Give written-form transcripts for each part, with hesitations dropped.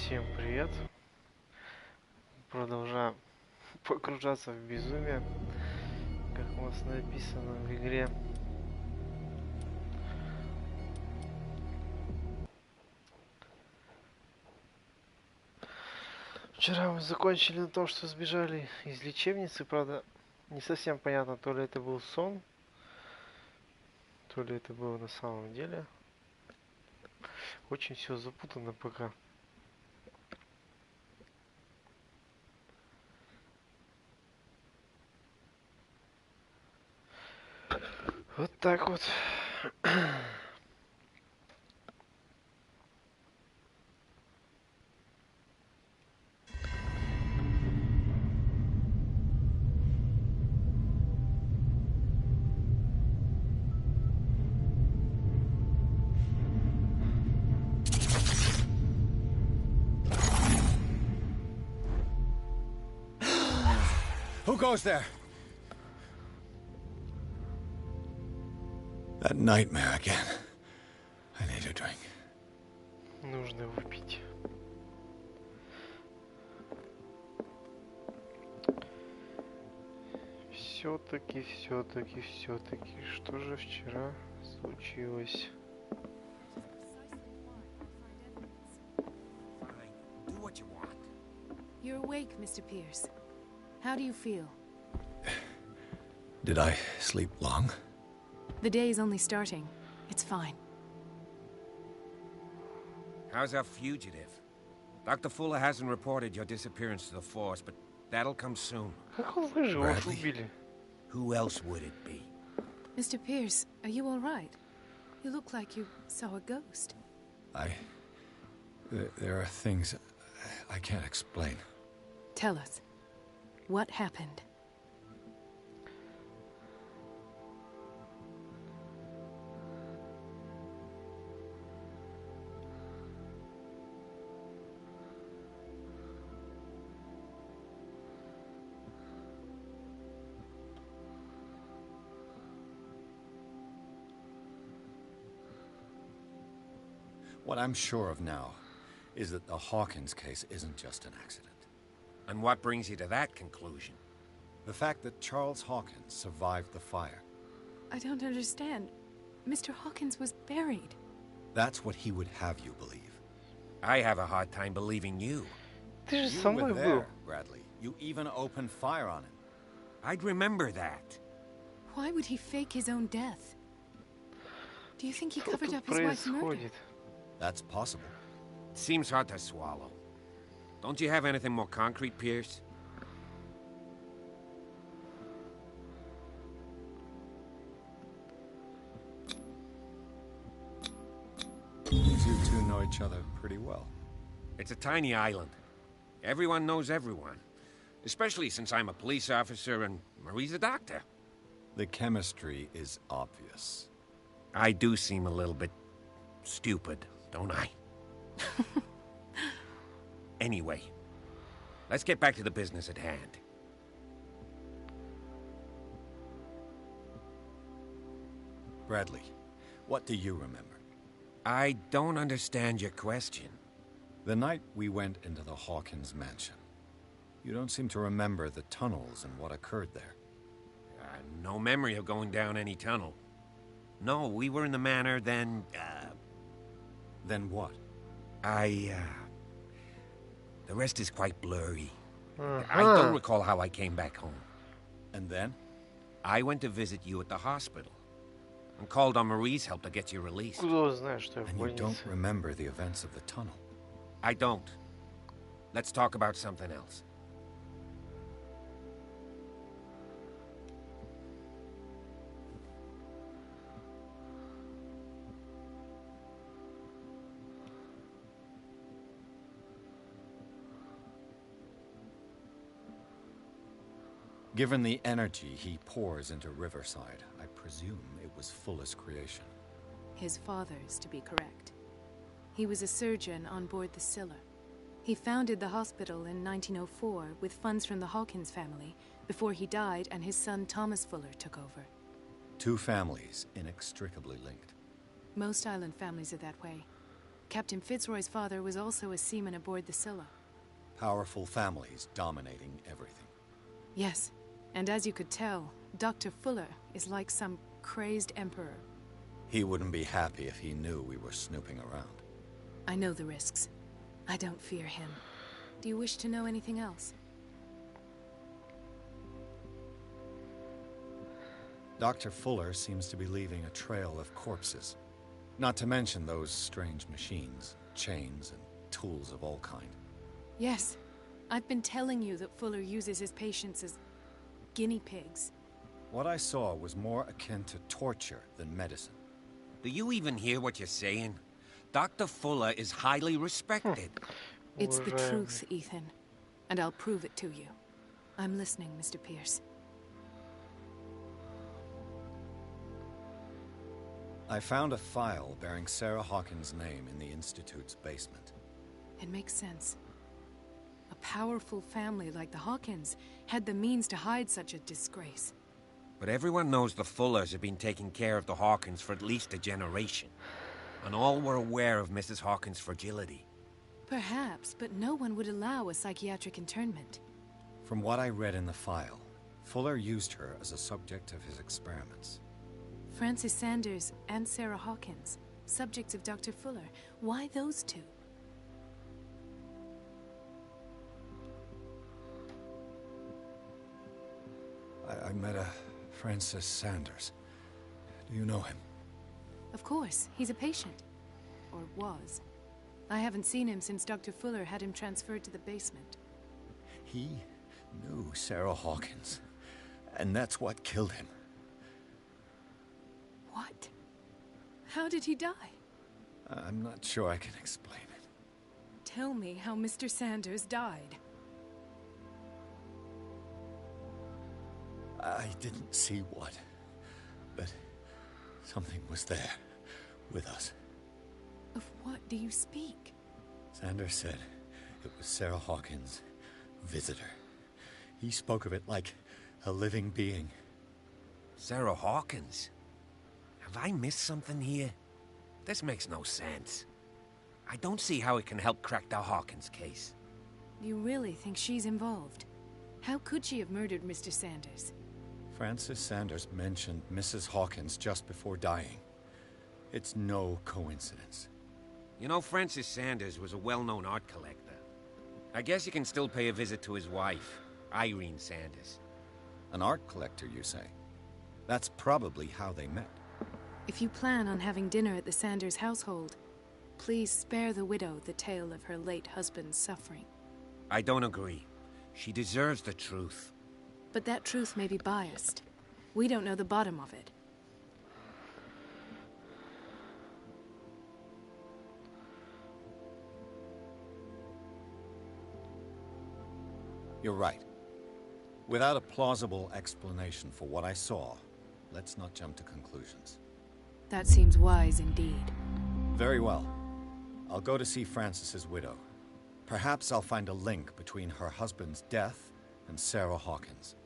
Всем привет! Продолжаем погружаться в безумие, как у нас написано в игре. Вчера мы закончили на том, что сбежали из лечебницы, правда, не совсем понятно, то ли это был сон, то ли это было на самом деле. Очень все запутано пока. Вот так вот. Who goes there? That nightmare again. I need a drink. Нужно выпить. Все-таки, что же вчера случилось? You're awake, Mr. Pierce. How do you feel? Did I sleep long? The day is only starting. It's fine. How's our fugitive? Dr. Fuller hasn't reported your disappearance to the force, but that'll come soon. Как он выжил? Его ж убили. Who else would it be? Mr. Pierce, are you all right? You look like you saw a ghost. There are things I can't explain. Tell us. What happened? What I'm sure of now is that the Hawkins case isn't just an accident. And what brings you to that conclusion? The fact that Charles Hawkins survived the fire. I don't understand. Mr. Hawkins was buried. That's what he would have you believe. I have a hard time believing you. Ты же You со were мной был. there, Bradley. You even opened fire on him. I'd remember that. Why would he fake his own death? Do you think he Что covered тут up his wife's murder? происходит? That's possible. Seems hard to swallow. Don't you have anything more concrete, Pierce? You two know each other pretty well. It's a tiny island. Everyone knows everyone. Especially since I'm a police officer and Marie's a doctor. The chemistry is obvious. I do seem a little bit stupid, don't I? Anyway, let's get back to the business at hand. Bradley, what do you remember? I don't understand your question. The night we went into the Hawkins mansion. You don't seem to remember the tunnels and what occurred there. No memory of going down any tunnel. No, we were in the manor, then, Then what? The rest is quite blurry. I don't recall how I came back home. And then? I went to visit you at the hospital. And called on Marie's help to get you released. Откуда он знает, что я в And you don't больнице? remember the events of the tunnel. I don't. Let's talk about something else. Given the energy he pours into Riverside, I presume it was Fuller's creation. His father's, to be correct. He was a surgeon on board the Scylla. He founded the hospital in 1904 with funds from the Hawkins family before he died and his son Thomas Fuller took over. Two families inextricably linked. Most island families are that way. Captain Fitzroy's father was also a seaman aboard the Scylla. Powerful families dominating everything. Yes, and as you could tell, Dr. Fuller is like some crazed emperor. He wouldn't be happy if he knew we were snooping around. I know the risks. I don't fear him. Do you wish to know anything else? Dr. Fuller seems to be leaving a trail of corpses. Not to mention those strange machines, chains, and tools of all kind. Yes. I've been telling you that Fuller uses his patients as guinea pigs. What I saw was more akin to torture than medicine. Do you even hear what you're saying? Dr. Fuller is highly respected. It's the truth, Ethan. And I'll prove it to you. I'm listening, Mr. Pierce. I found a file bearing Sarah Hawkins' name in the Institute's basement. It makes sense. A powerful family like the Hawkins had the means to hide such a disgrace. But everyone knows the Fullers have been taking care of the Hawkins for at least a generation. And all were aware of Mrs. Hawkins' fragility. Perhaps, but no one would allow a psychiatric internment. From what I read in the file, Fuller used her as a subject of his experiments. Francis Sanders and Sarah Hawkins, subjects of Dr. Fuller. Why those two? I met a Francis Sanders. Do you know him? Of course, he's a patient. Or was. I haven't seen him since Dr. Fuller had him transferred to the basement. He knew Sarah Hawkins, and that's what killed him. What? How did he die? I'm not sure I can explain it. Tell me how Mr. Sanders died. I didn't see what, but something was there with us. Of what do you speak? Sanders said it was Sarah Hawkins' visitor. He spoke of it like a living being. Sarah Hawkins? Have I missed something here? This makes no sense. I don't see how it can help crack the Hawkins case. You really think she's involved? How could she have murdered Mr. Sanders? Francis Sanders mentioned Mrs. Hawkins just before dying. It's no coincidence. You know, Francis Sanders was a well-known art collector. I guess you can still pay a visit to his wife, Irene Sanders. An art collector, you say? That's probably how they met. If you plan on having dinner at the Sanders household, please spare the widow the tale of her late husband's suffering. I don't agree. She deserves the truth. But that truth may be biased. We don't know the bottom of it. You're right. Without a plausible explanation for what I saw, let's not jump to conclusions. That seems wise indeed. Very well. I'll go to see Francis's widow. Perhaps I'll find a link between her husband's death and Sarah Hawkins.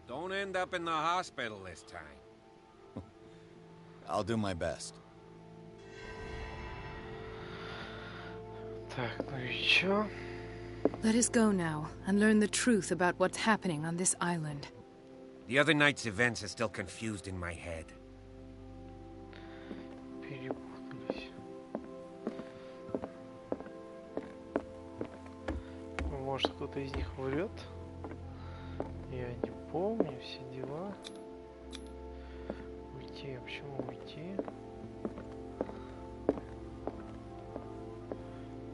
Don't end up in the hospital this time. I'll do my best. Так, ну и чё? Let us go now and learn the truth about what's happening on this island. The other night's events are still confused in my head. Перепутались. Ну, может, кто-то из них врет? Я не помню все дела. Уйти, а почему уйти?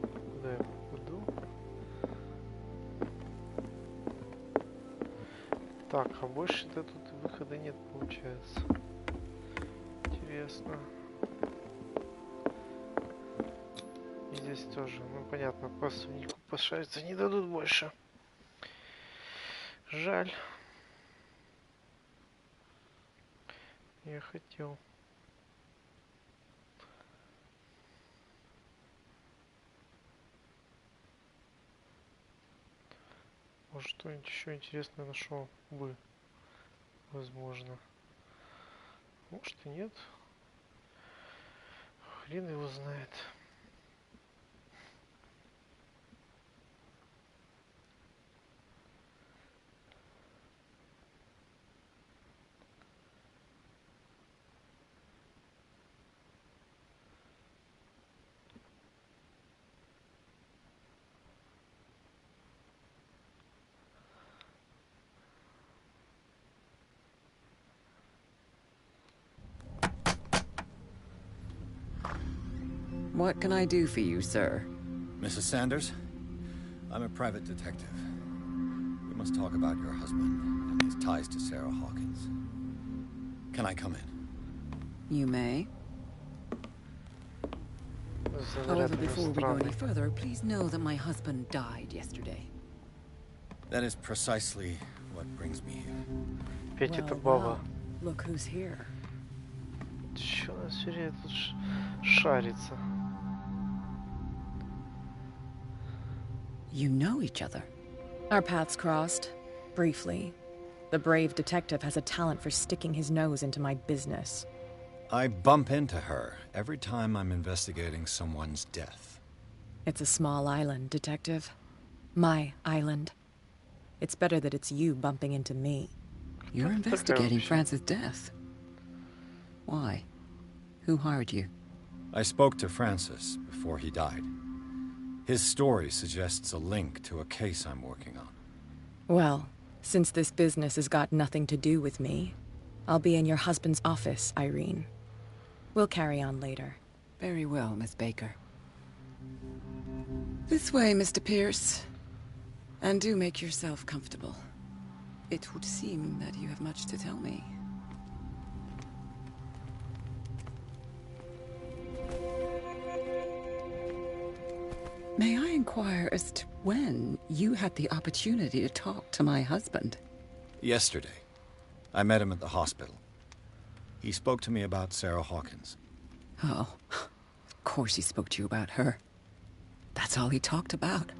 Куда я попаду? Так, а больше-то тут выхода нет, получается. Интересно. И здесь тоже. Ну, понятно, просто нику пошариться не дадут больше. Жаль. Я хотел. Может, что-нибудь еще интересное нашел бы. Возможно. Может и нет. Хрен его знает. What can I do for you, sir? Mrs. Sanders, I'm a private detective. We must talk about your husband and his ties to Sarah Hawkins. Can I come in? You may. However, before we go any further, please know that my husband died yesterday. That is precisely what brings me here. Опять эта Well, баба. well, look who's here. Чё она всё время тут шарится? You know each other. Our paths crossed, briefly. The brave detective has a talent for sticking his nose into my business. I bump into her every time I'm investigating someone's death. It's a small island, detective. My island. It's better that it's you bumping into me. You're Как это investigating вообще? Francis' death. Why? Who hired you? I spoke to Francis before he died. His story suggests a link to a case I'm working on. Well, since this business has got nothing to do with me, I'll be in your husband's office, Irene. We'll carry on later. Very well, Miss Baker. This way, Mr. Pierce. And do make yourself comfortable. It would seem that you have much to tell me. May I inquire as to when you had the opportunity to talk to my husband? Yesterday, I met him at the hospital. He spoke to me about Sarah Hawkins. Oh, of course he spoke to you about her. That's all he talked about.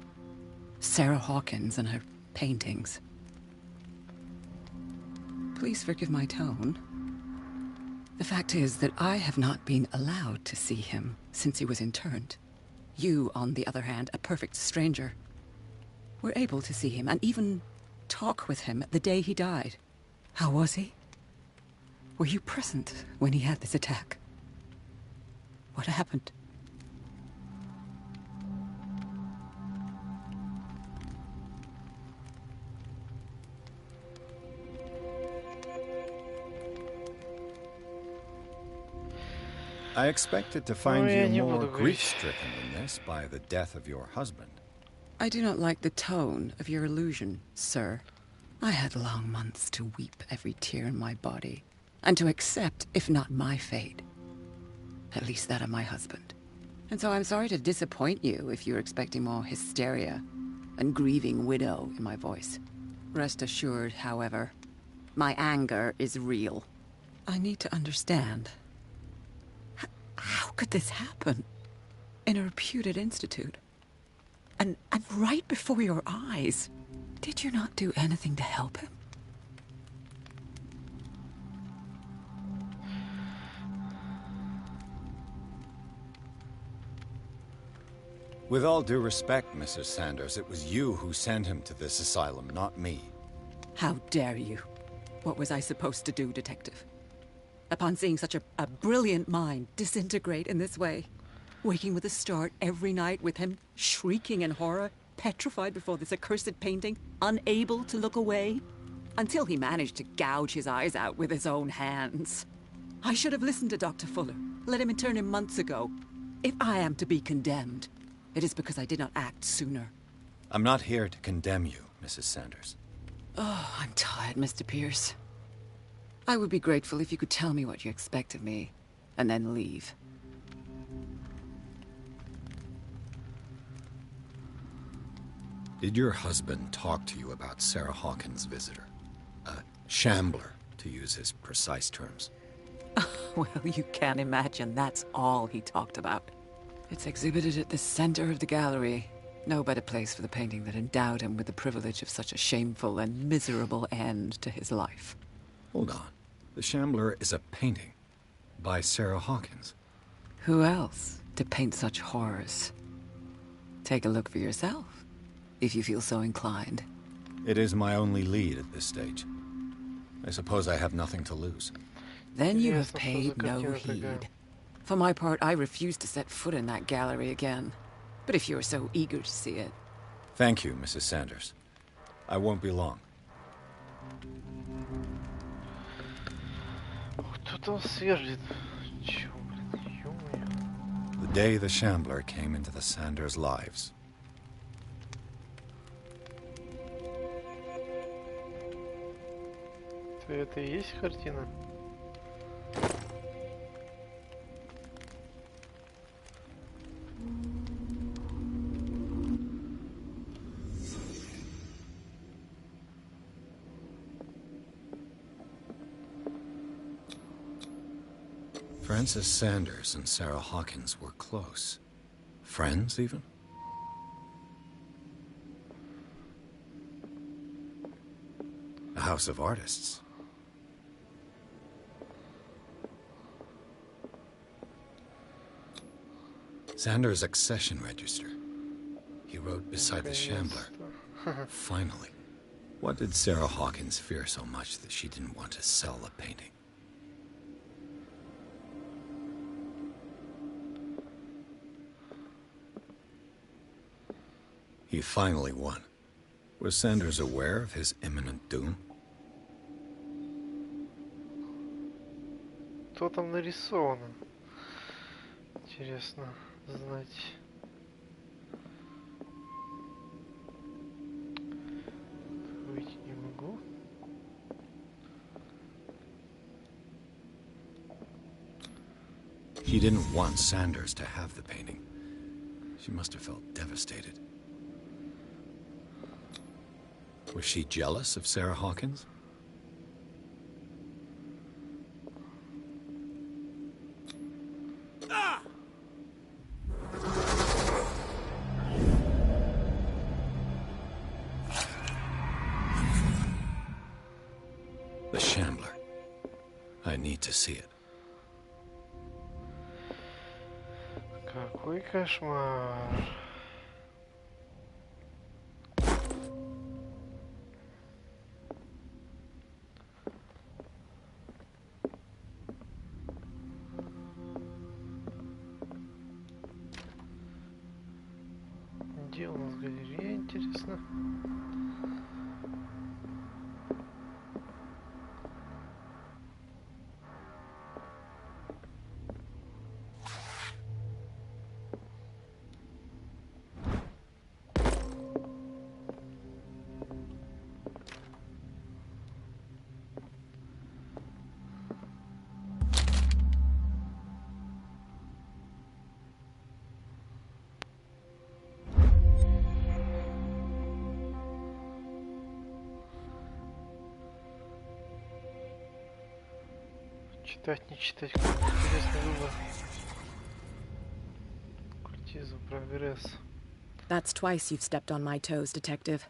Sarah Hawkins and her paintings. Please forgive my tone. The fact is that I have not been allowed to see him since he was interned. You, on the other hand, a perfect stranger, were able to see him and even talk with him the day he died. How was he? Were you present when he had this attack? What happened? I expected to find я you не more буду говорить. grief-stricken than this by the death of your husband. I do not like the tone of your allusion, sir. I had long months to weep every tear in my body, and to accept, if not my fate, at least that of my husband. And so I'm sorry to disappoint you if you're expecting more hysteria and grieving widow in my voice. Rest assured, however, my anger is real. I need to understand. How could this happen? In a reputed institute? And right before your eyes? Did you not do anything to help him? With all due respect, Mrs. Sanders, it was you who sent him to this asylum, not me. How dare you? What was I supposed to do, detective? Upon seeing such a brilliant mind disintegrate in this way, waking with a start every night with him shrieking in horror, petrified before this accursed painting, unable to look away, until he managed to gouge his eyes out with his own hands. I should have listened to Dr. Fuller, let him intern him months ago. If I am to be condemned, it is because I did not act sooner. I'm not here to condemn you, Mrs. Sanders. Oh, I'm tired, Mr. Pierce. I would be grateful if you could tell me what you expect of me, and then leave. Did your husband talk to you about Sarah Hawkins' visitor? A shambler, to use his precise terms. Well, you can imagine that's all he talked about. It's exhibited at the center of the gallery. No better place for the painting that endowed him with the privilege of such a shameful and miserable end to his life. Hold on. The Shambler is a painting by Sarah Hawkins. Who else to paint such horrors? Take a look for yourself, if you feel so inclined. It is my only lead at this stage. I suppose I have nothing to lose. Then you have Интересно, что за paid no картина такая? heed. For my part, I refuse to set foot in that gallery again. But if you're so eager to see it... Thank you, Mrs. Sanders. I won't be long. Кто там сверлит? Чё, блин, ё-моё. The day the Shambler came into the Sanders' lives. Это и есть картина? Frances Sanders and Sarah Hawkins were close. Friends, even? A house of artists. Sanders' accession register. He wrote beside the Shambler. Finally. What did Sarah Hawkins fear so much that she didn't want to sell the painting? He finally won. Was Sanders aware of his imminent doom? Что там нарисовано? Интересно знать. Выйти не могу. He didn't want Sanders to have the painting. She must have felt devastated. Was she jealous of Sarah Hawkins? The Shambler. I need to see it. Какой кошмар. Где у нас галерея, интересно? Читать, не читать, какой интересный выбор. Культизм, прогресс. That's twice you've stepped on my toes, Detective.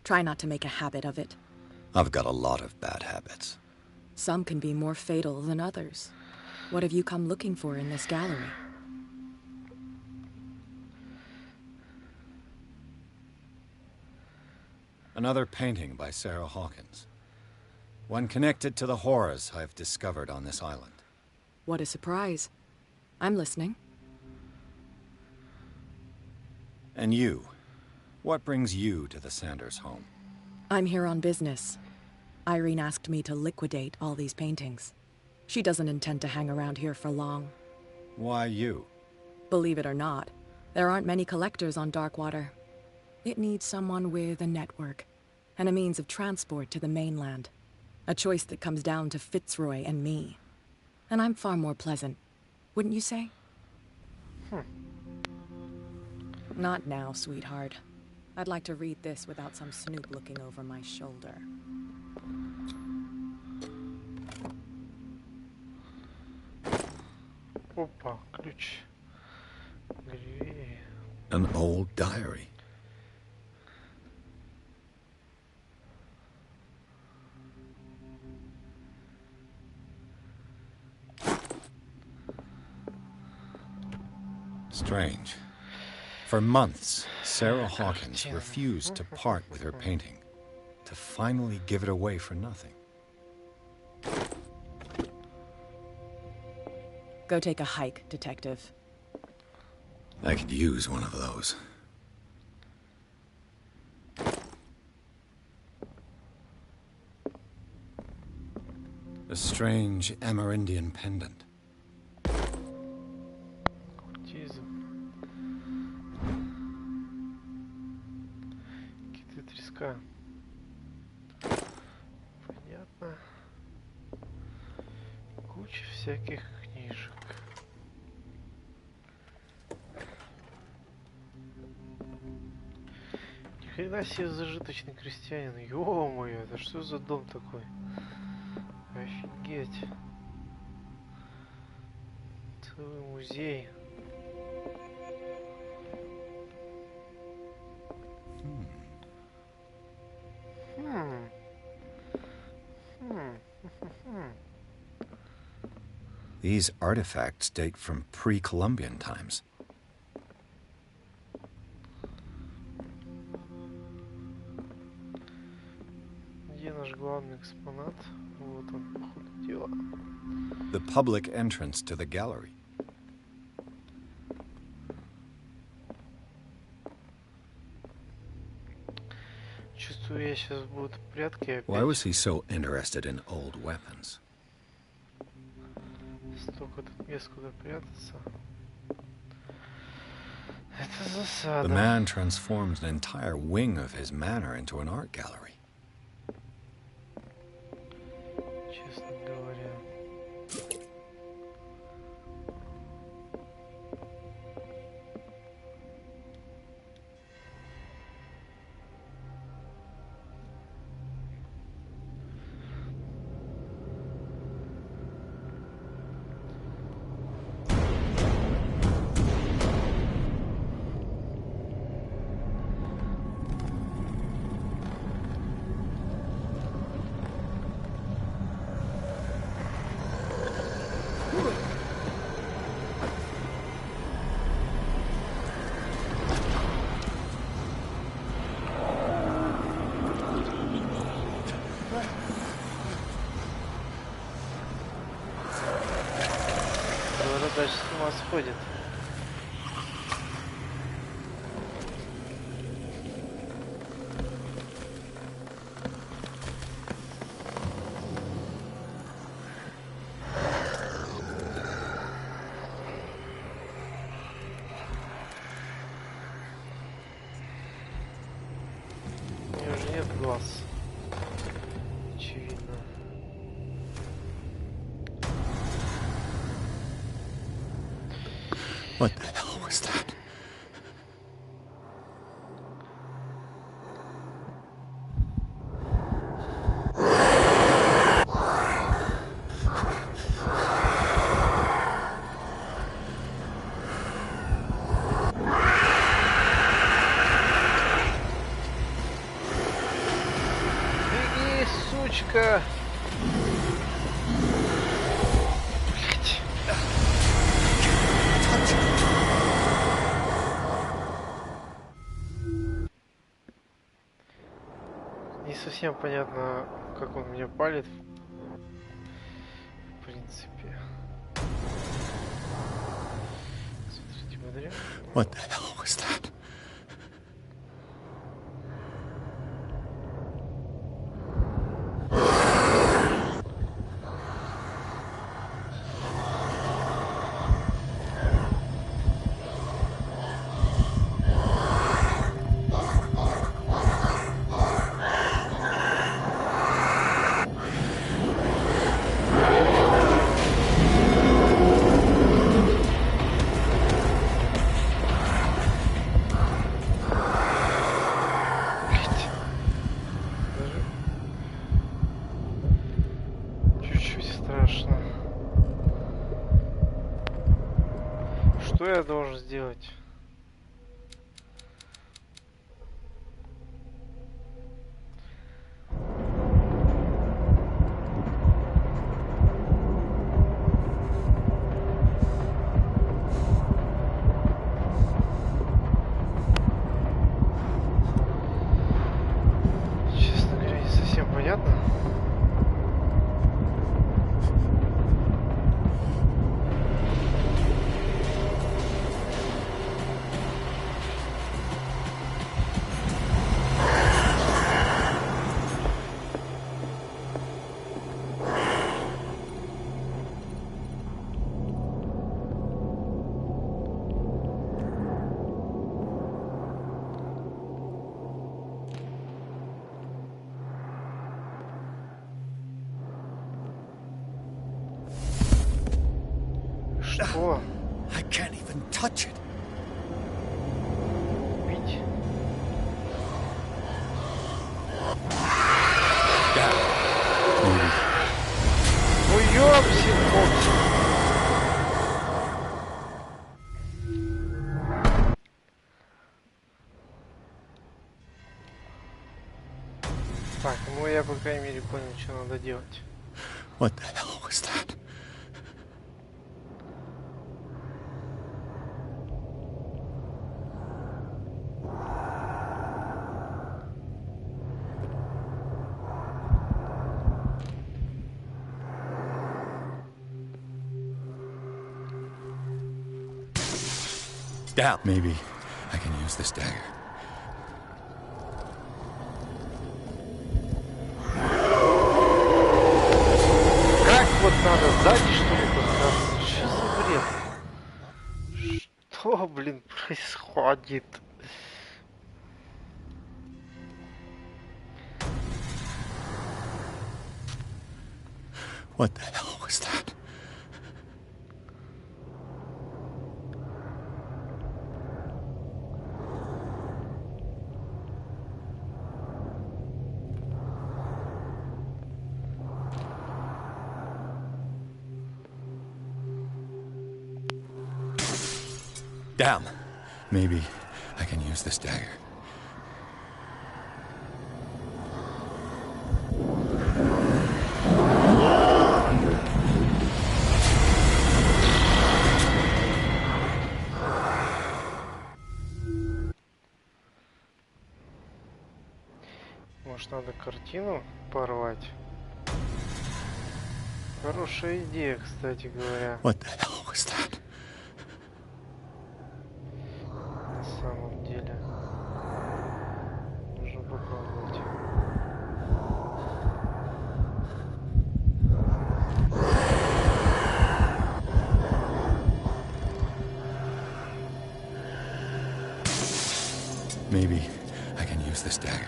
Try not to make a habit of it. I've got a lot of bad habits. Some can be more fatal than others. What have you come looking for in this gallery? Another painting by Sarah Hawkins. One connected to the horrors I've discovered on this island. What a surprise. I'm listening. And you? What brings you to the Sanders home? I'm here on business. Irene asked me to liquidate all these paintings. She doesn't intend to hang around here for long. Why you? Believe it or not, there aren't many collectors on Darkwater. It needs someone with a network and a means of transport to the mainland. A choice that comes down to Fitzroy and me. And I'm far more pleasant, wouldn't you say? Not now, sweetheart. I'd like to read this without some snoop looking over my shoulder. Опа, ключ. Галерея. An old diary. Strange. For months, Sarah Hawkins refused to part with her painting, to finally give it away for nothing. Go take a hike, Detective. I could use one of those. A strange Amerindian pendant. Культизм. Куча всяких книжек. Ни хрена себе зажиточный крестьянин. Ё-моё, это что за дом такой? Офигеть. Целый музей. These artifacts date from pre-Columbian times. Где наш главный экспонат? Вот он, по ходу дела. The public entrance to the gallery. Чувствую, я сейчас будут прятки опять. Why was he so interested in old weapons? Столько тут мест, куда прятаться. Это засада. The man transforms an entire wing of his manor into an art gallery. Честно говоря. Дальше с ума сходит. У нее уже нет глаз. Очевидно. What the hell was that? Беги, сучка! Не совсем понятно, как он меня палит. В принципе. Смотрите, смотрите. What the hell was that? Чуть-чуть страшно. Что я должен сделать? Честно говоря, не совсем понятно. О, I can't even touch it. убить. Ой, ёпси-попси. Так, ну я по крайней мере понял, что надо делать. What the hell was that? Down. Maybe I can use this dagger. Как вот надо сзади, что ли, подкрасться? Что за бред? Что, блин, происходит? What the hell was that? Down. Maybe I can use this dagger. Может, надо картину порвать? Хорошая идея, кстати говоря. What the hell was that? На самом деле. Нужно попробовать. Maybe I can use this dagger.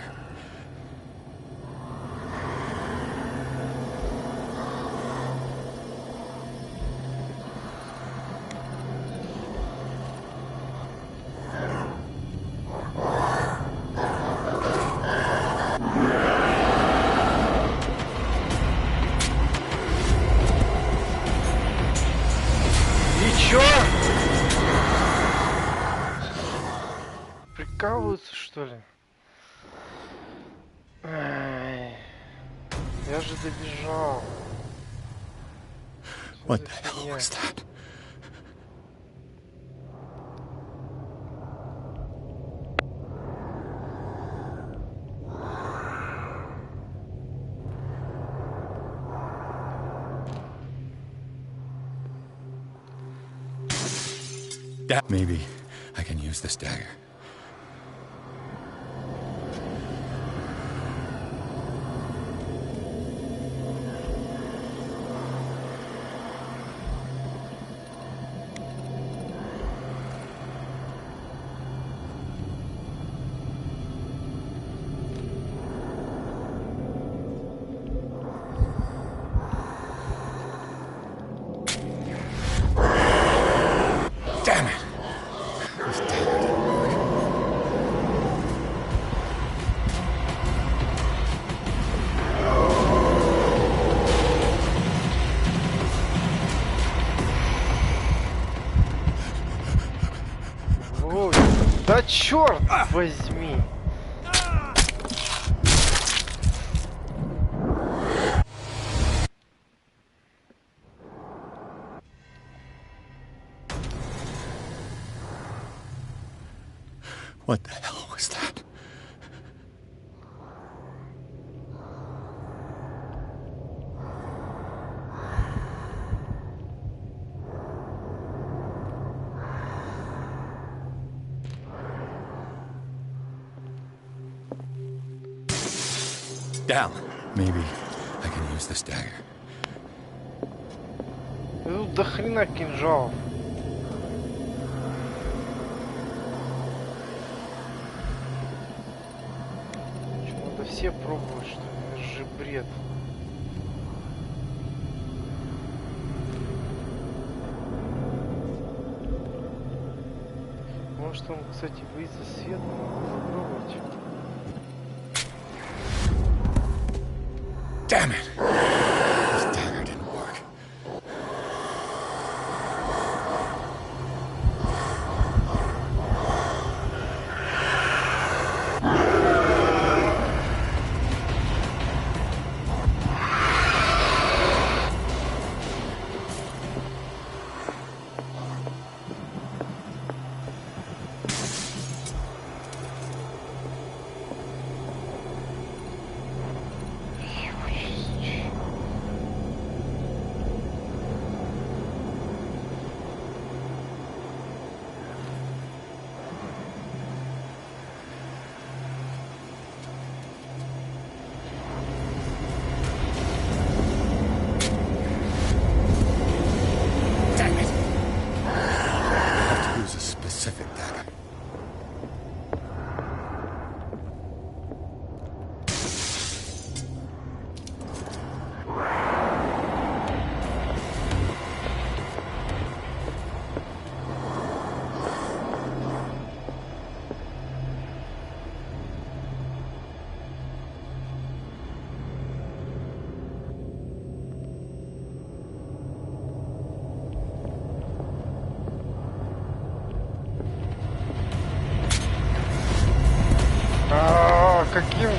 Прикалываются, что ли? Ай, я же добежал. Что What за the hell фигня? was that? Maybe I can use this dagger. Damn it! This dagger didn't work. Ой, да черт возьми! What the hell was that? Down. Maybe I can use this dagger. Тут до хрена кинжалов. Что, надо все пробовать, что ли? Это же бред. Может он, кстати, выйдет за свет, надо попробовать. Damn it! This dagger didn't work. Каким?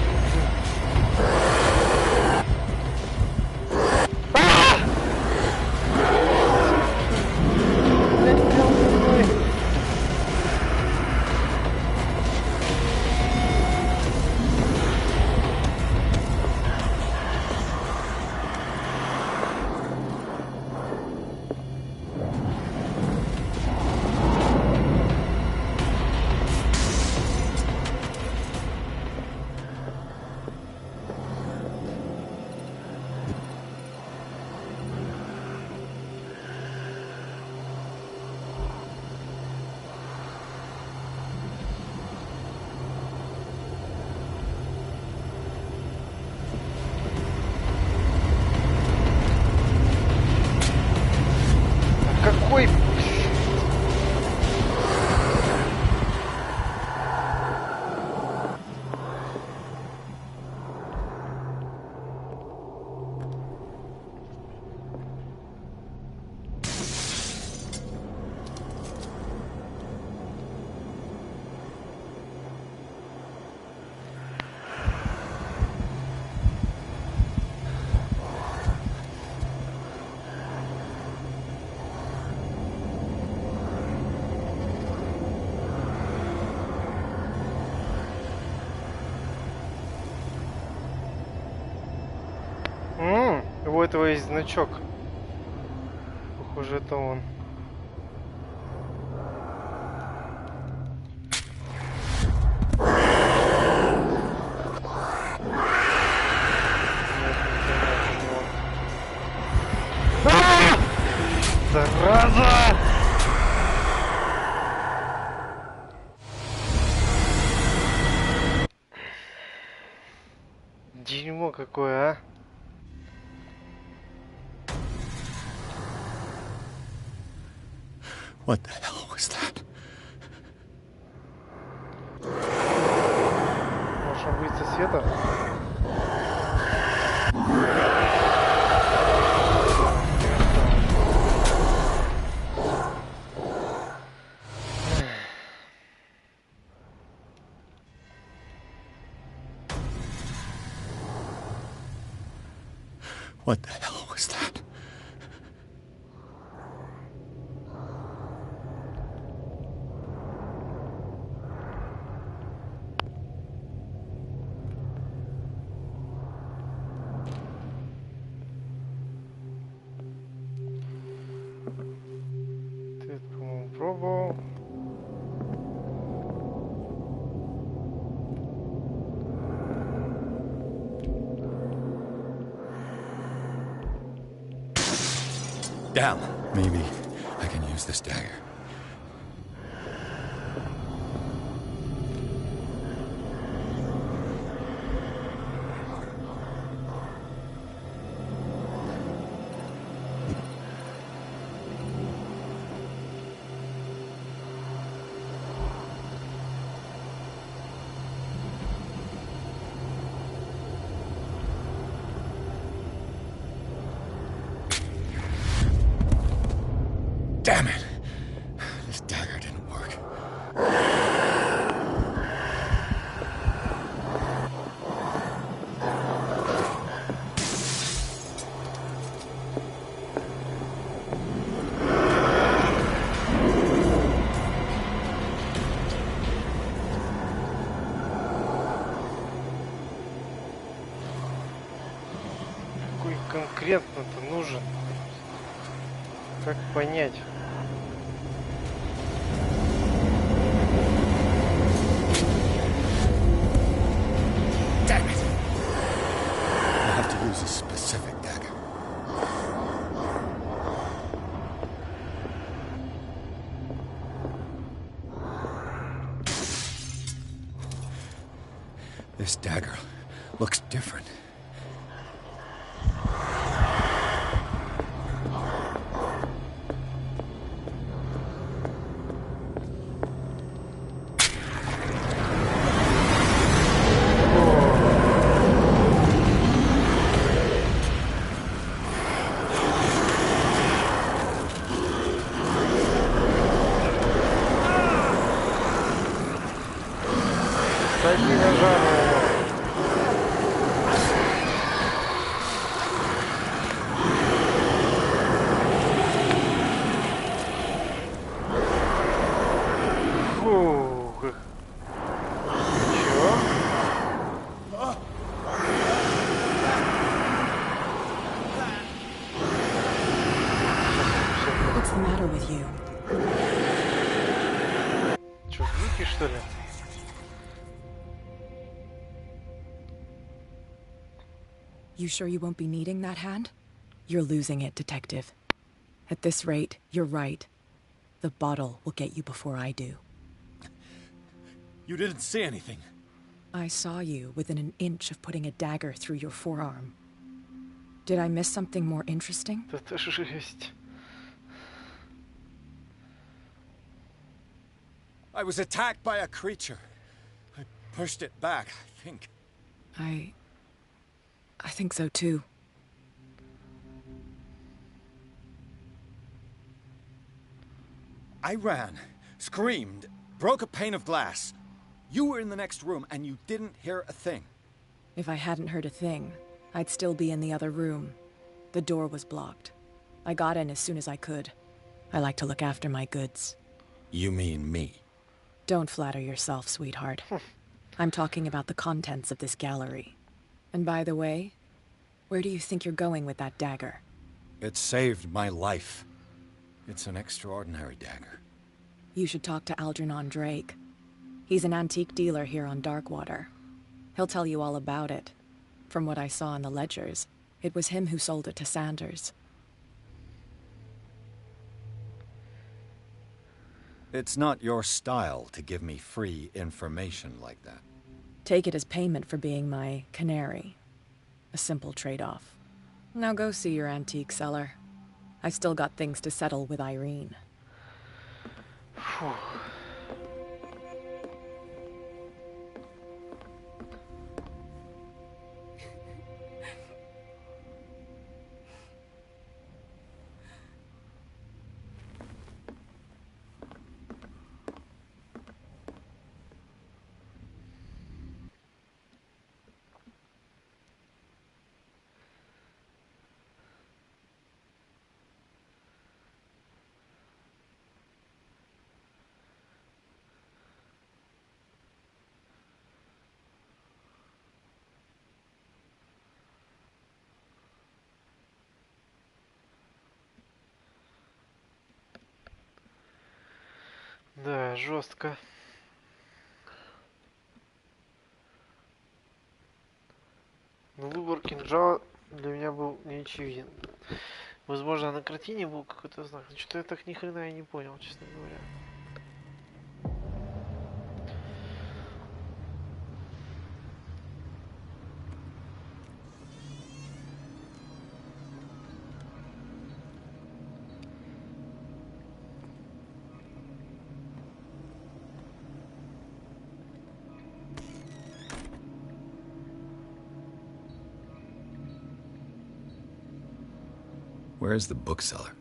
Какой? У этого есть значок. Похоже, это он. Зараза! Дерьмо какое, а? What the hell was that? Может, он выйдет со света? What the hell was that? Ты, по-моему, пробовал. Down. Maybe I can use this dagger. Damn it! This dagger didn't work. Какой конкретно-то нужен? Как понять? Damn it! I have to use a specific dagger. This dagger looks different. Сади нажали его. Фух. Чё? What's the matter with you? Чё, звуки, что ли? You sure you won't be needing that hand? You're losing it, Detective. At this rate, you're right. The bottle will get you before I do. You didn't see anything. I saw you within an inch of putting a dagger through your forearm. Did I miss something more interesting? Это жесть. I was attacked by a creature. I pushed it back, I think. I think so too. I ran, screamed, broke a pane of glass. You were in the next room and you didn't hear a thing. If I hadn't heard a thing, I'd still be in the other room. The door was blocked. I got in as soon as I could. I like to look after my goods. You mean me? Don't flatter yourself, sweetheart. I'm talking about the contents of this gallery. And by the way, where do you think you're going with that dagger? It saved my life. It's an extraordinary dagger. You should talk to Algernon Drake. He's an antique dealer here on Darkwater. He'll tell you all about it. From what I saw in the ledgers, it was him who sold it to Sanders. It's not your style to give me free information like that. Take it as payment for being my canary. A simple trade-off. Now go see your antique seller. I still got things to settle with Irene. Фух. Да, жестко. Но выбор кинжала для меня был не очевиден. Возможно, на картине был какой-то знак. Но что-то я так ни хрена и не понял, честно говоря. Where's the bookseller?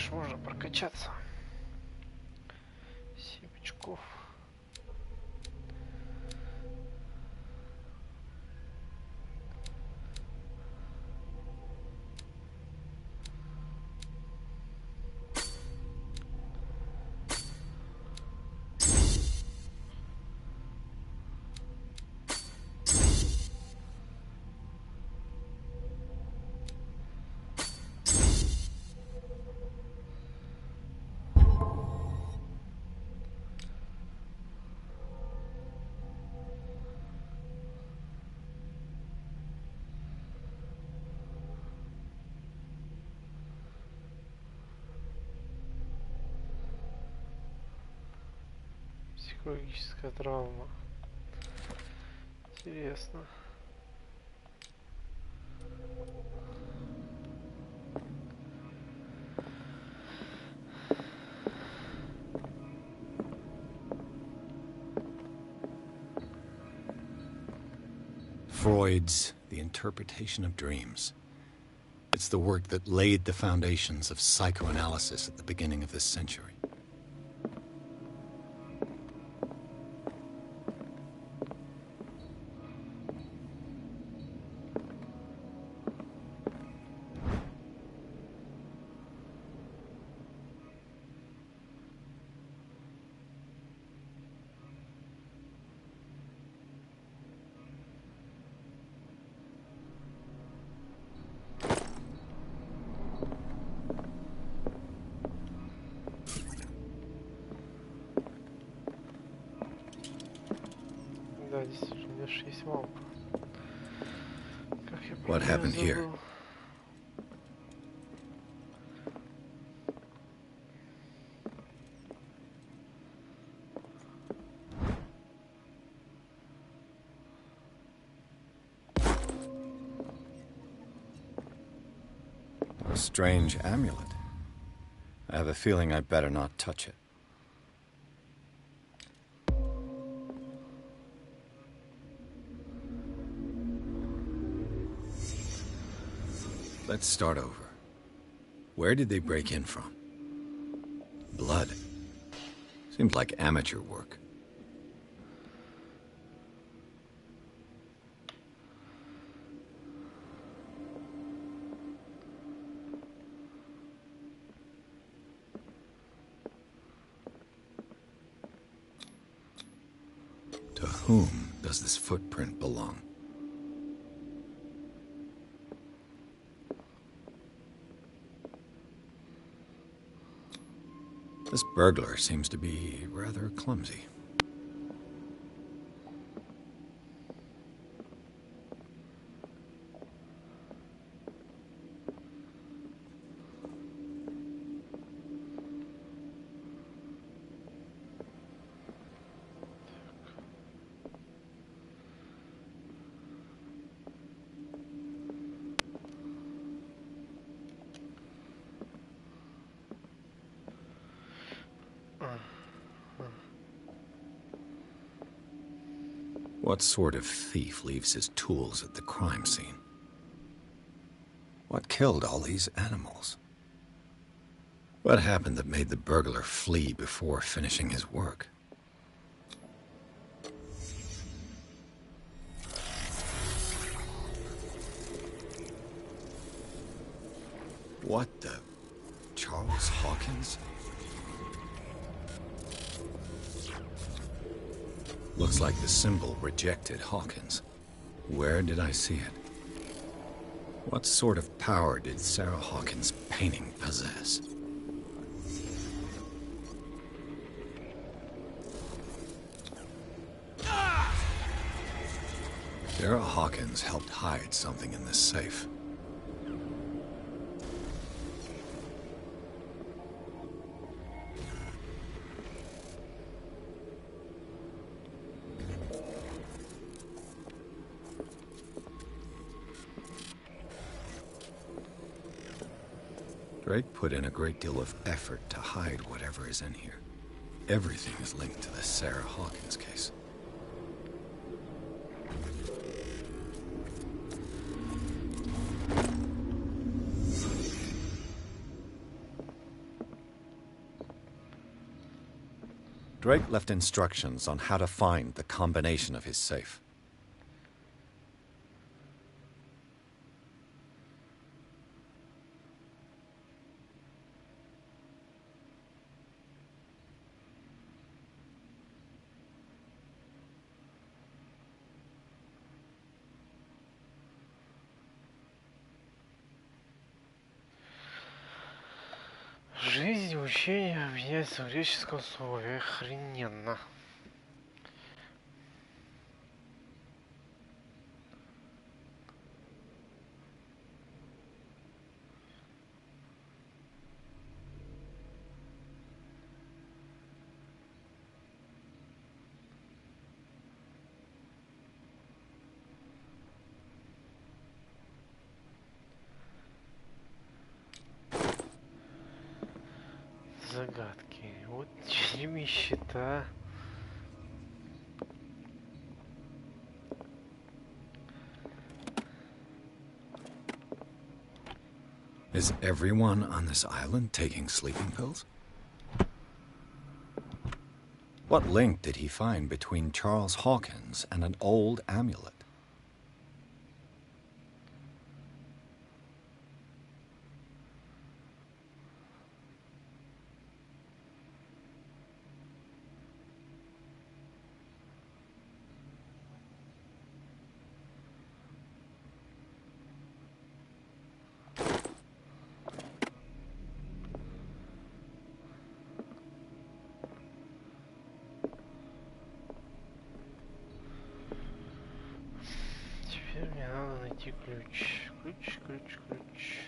ж можно прокачаться. 7 очков. Психологическая травма. Интересно. Freud's The Interpretation of Dreams. It's the work that laid the foundations of psychoanalysis at the beginning of this century. Да, действительно, у меня же есть мамка. Как я про What неё happened here? забыл. A strange amulet. I have a feeling I better not touch it. Let's start over. Where did they break in from? Blood. Seems like amateur work. To whom does this footprint belong? This burglar seems to be rather clumsy. What sort of thief leaves his tools at the crime scene? What killed all these animals? What happened that made the burglar flee before finishing his work? What the... Charles Hawkins? Looks like the symbol rejected Hawkins. Where did I see it? What sort of power did Sarah Hawkins' painting possess? Sarah Hawkins helped hide something in this safe. Drake put in a great deal of effort to hide whatever is in here. Everything is linked to the Sarah Hawkins case. Drake left instructions on how to find the combination of his safe. Жизнь и учение объединяются в греческом слове. Охрененно. Загадки. Вот черемища-то. Is everyone on this island taking sleeping pills? What link did he find between Charles Hawkins and an old amulet? Теперь мне надо найти ключ. Ключ.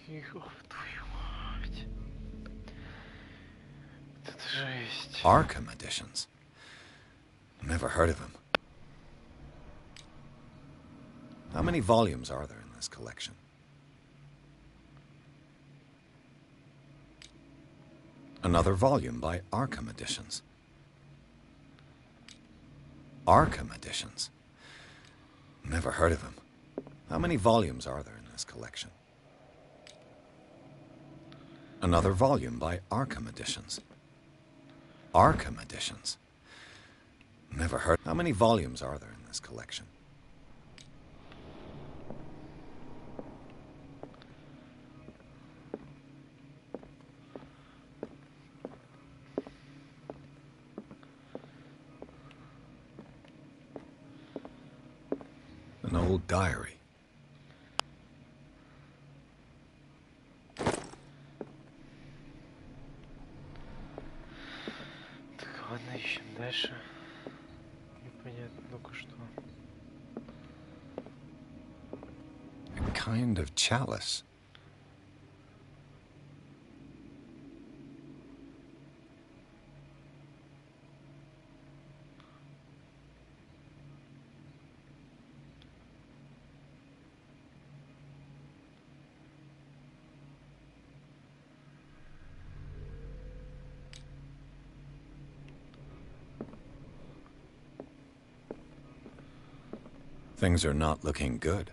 Ёб твою мать. Это жесть. Arkham editions. Never heard of them. How many volumes are there in this collection? Another volume by Arkham Editions. Arkham Editions. Never heard of them. How many volumes are there in this collection? Another volume by Arkham Editions. Arkham Editions. Never heard. How many volumes are there in this collection? An old diary. Так, ладно, ищем дальше. Непонятно, ну-ка что. A kind of chalice. Things are not looking good.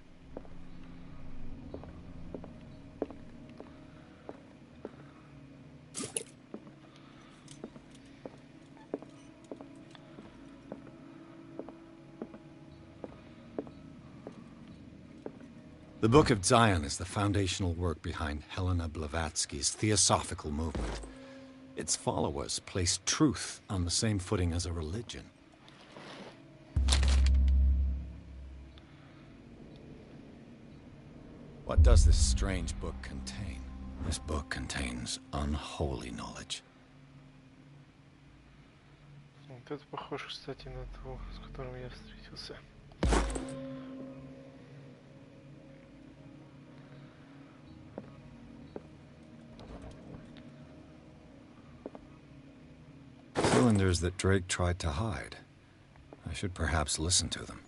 The Book of Zion is the foundational work behind Helena Blavatsky's Theosophical movement. Its followers place truth on the same footing as a religion. What does this strange book contain? This book contains unholy knowledge. Вот это похож, кстати, на того, с которым я встретился. Cylinders that Drake tried to hide. I should perhaps listen to them.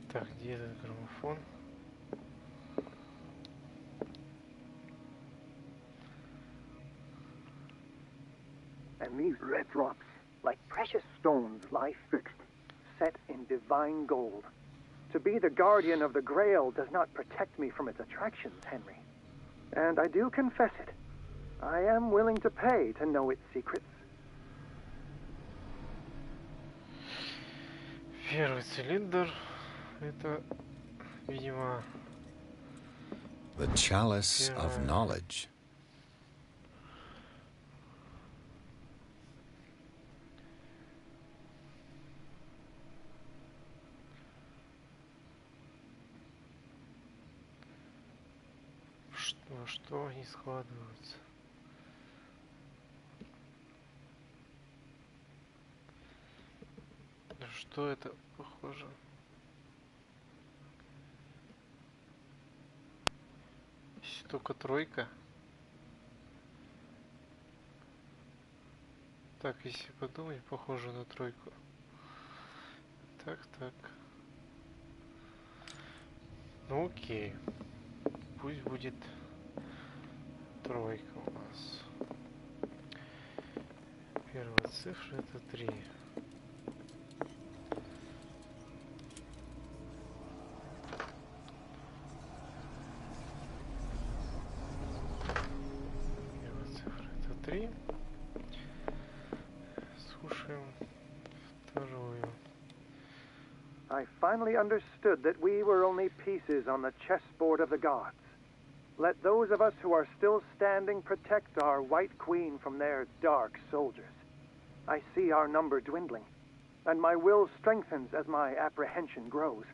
Так, где этот граммофон? And these red drops, like precious stones, lie fixed, set in divine gold. To be the guardian of the Grail does not protect me from its attractions, Henry. And I do confess it. I am willing to pay to know its secrets. Первый цилиндр. Это, видимо... The Chalice of Knowledge. Во что они складываются? Что это похоже? Если только тройка. Так, если подумать, похоже на тройку. Так, так. Ну окей. Пусть будет тройка у нас. Первая цифра это 3. Первая цифра это 3. Слушаем вторую. I finally understood that we were only pieces on the chessboard of the gods. Let those of us who are still standing protect our White Queen from their dark soldiers. I see our number dwindling, and my will strengthens as my apprehension grows.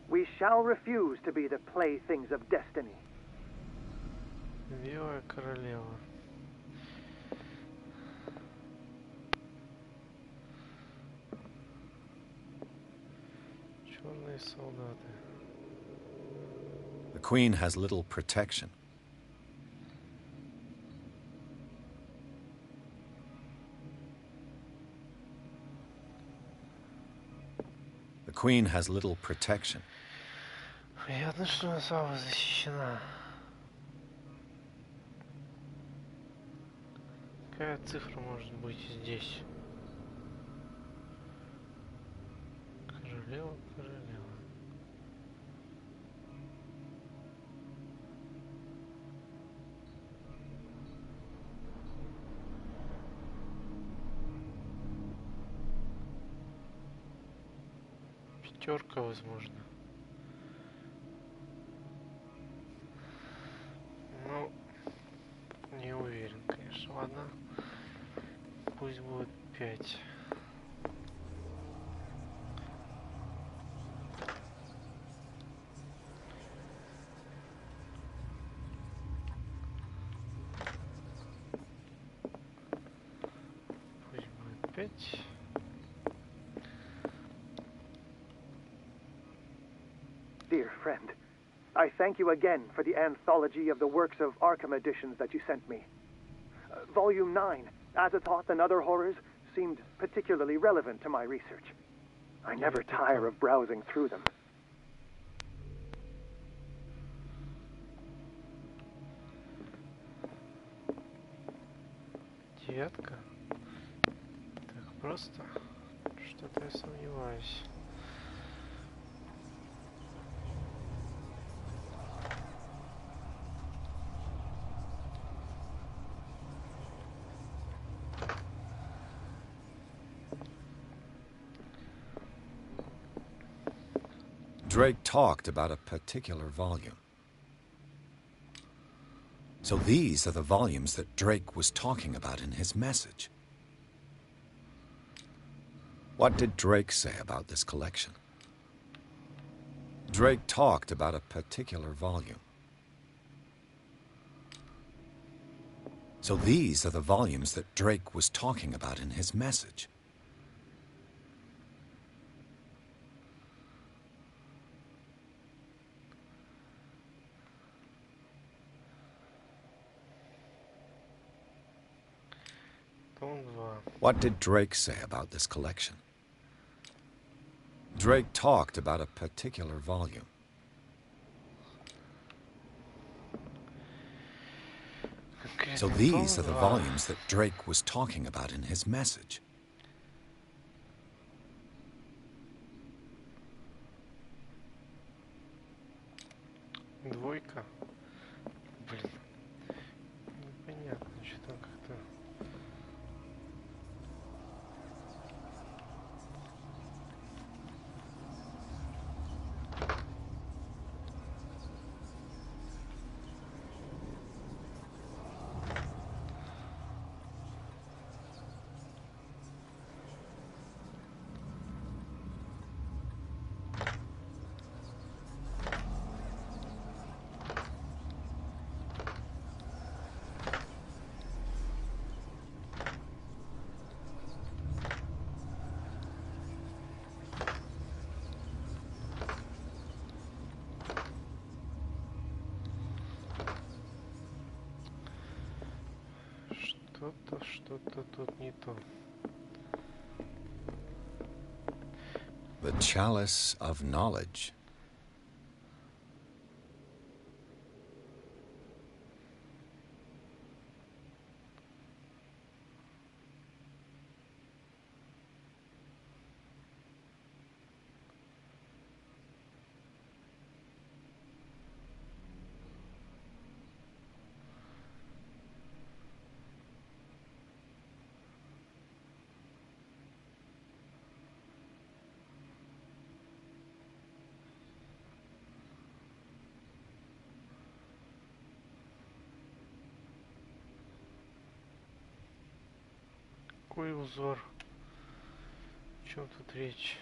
We shall refuse to be the playthings of destiny. Белая королева. Черные солдаты. The Queen has little protection. The Queen has little protection. Понятно, что она слабо защищена. Какая цифра может быть здесь? Королева, королева. Пятерка, возможно. Ну, не уверен, конечно. Ладно. Пусть будет 5. Пусть будет 5. Dear friend, I thank you again for the anthology of the works of Arkham editions that you sent me. Volume 9, Azathoth and Other Horrors, seemed particularly relevant to my research. I never tire of browsing through them. Девятка? Так просто? Что-то я сомневаюсь. Drake talked about a particular volume. So these are the volumes that Drake was talking about in his message. What did Drake say about this collection? Drake talked about a particular volume. So these are the volumes that Drake was talking about in his message. What did Drake say about this collection? Drake talked about a particular volume. So these are the volumes that Drake was talking about in his message. Двойка. Блин. Непонятно, что там как-то. Что-то тут не то. The chalice of knowledge. Какой узор? О чем тут речь?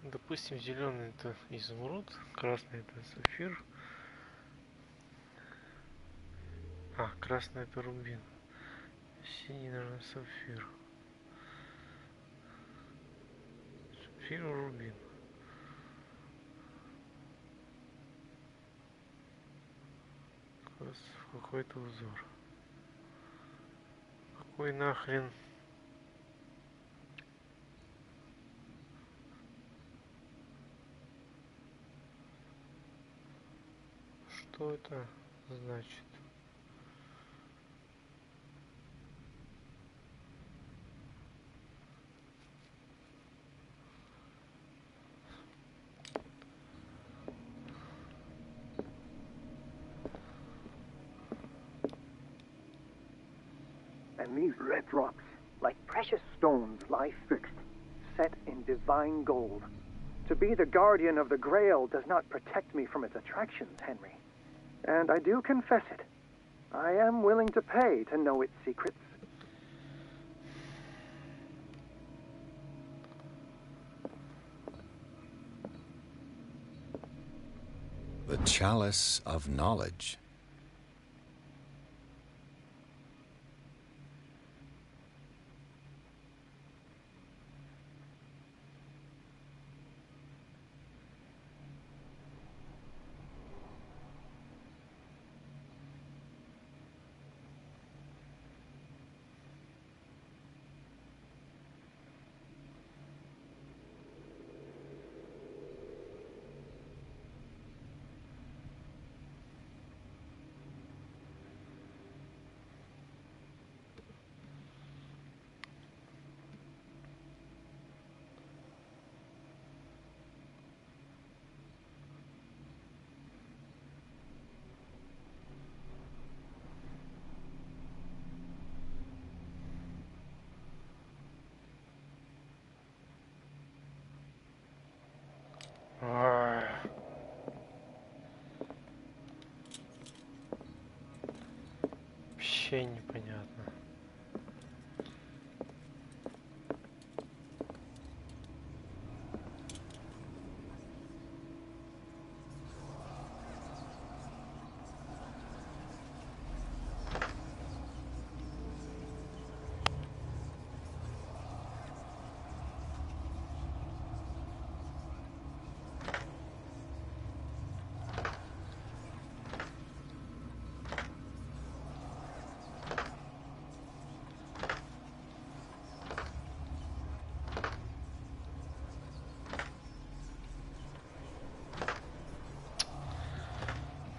Допустим, зеленый это изумруд, красный это сапфир. А, красный это рубин. Синий, наверное, сапфир. Сапфир, рубин. Какой-то узор. Какой нахрен? Что это значит? And these red drops, like precious stones, lie fixed, set in divine gold. To be the guardian of the Grail does not protect me from its attractions, Henry. And I do confess it. I am willing to pay to know its secrets. The chalice of knowledge. Ай. Вообще непонятно.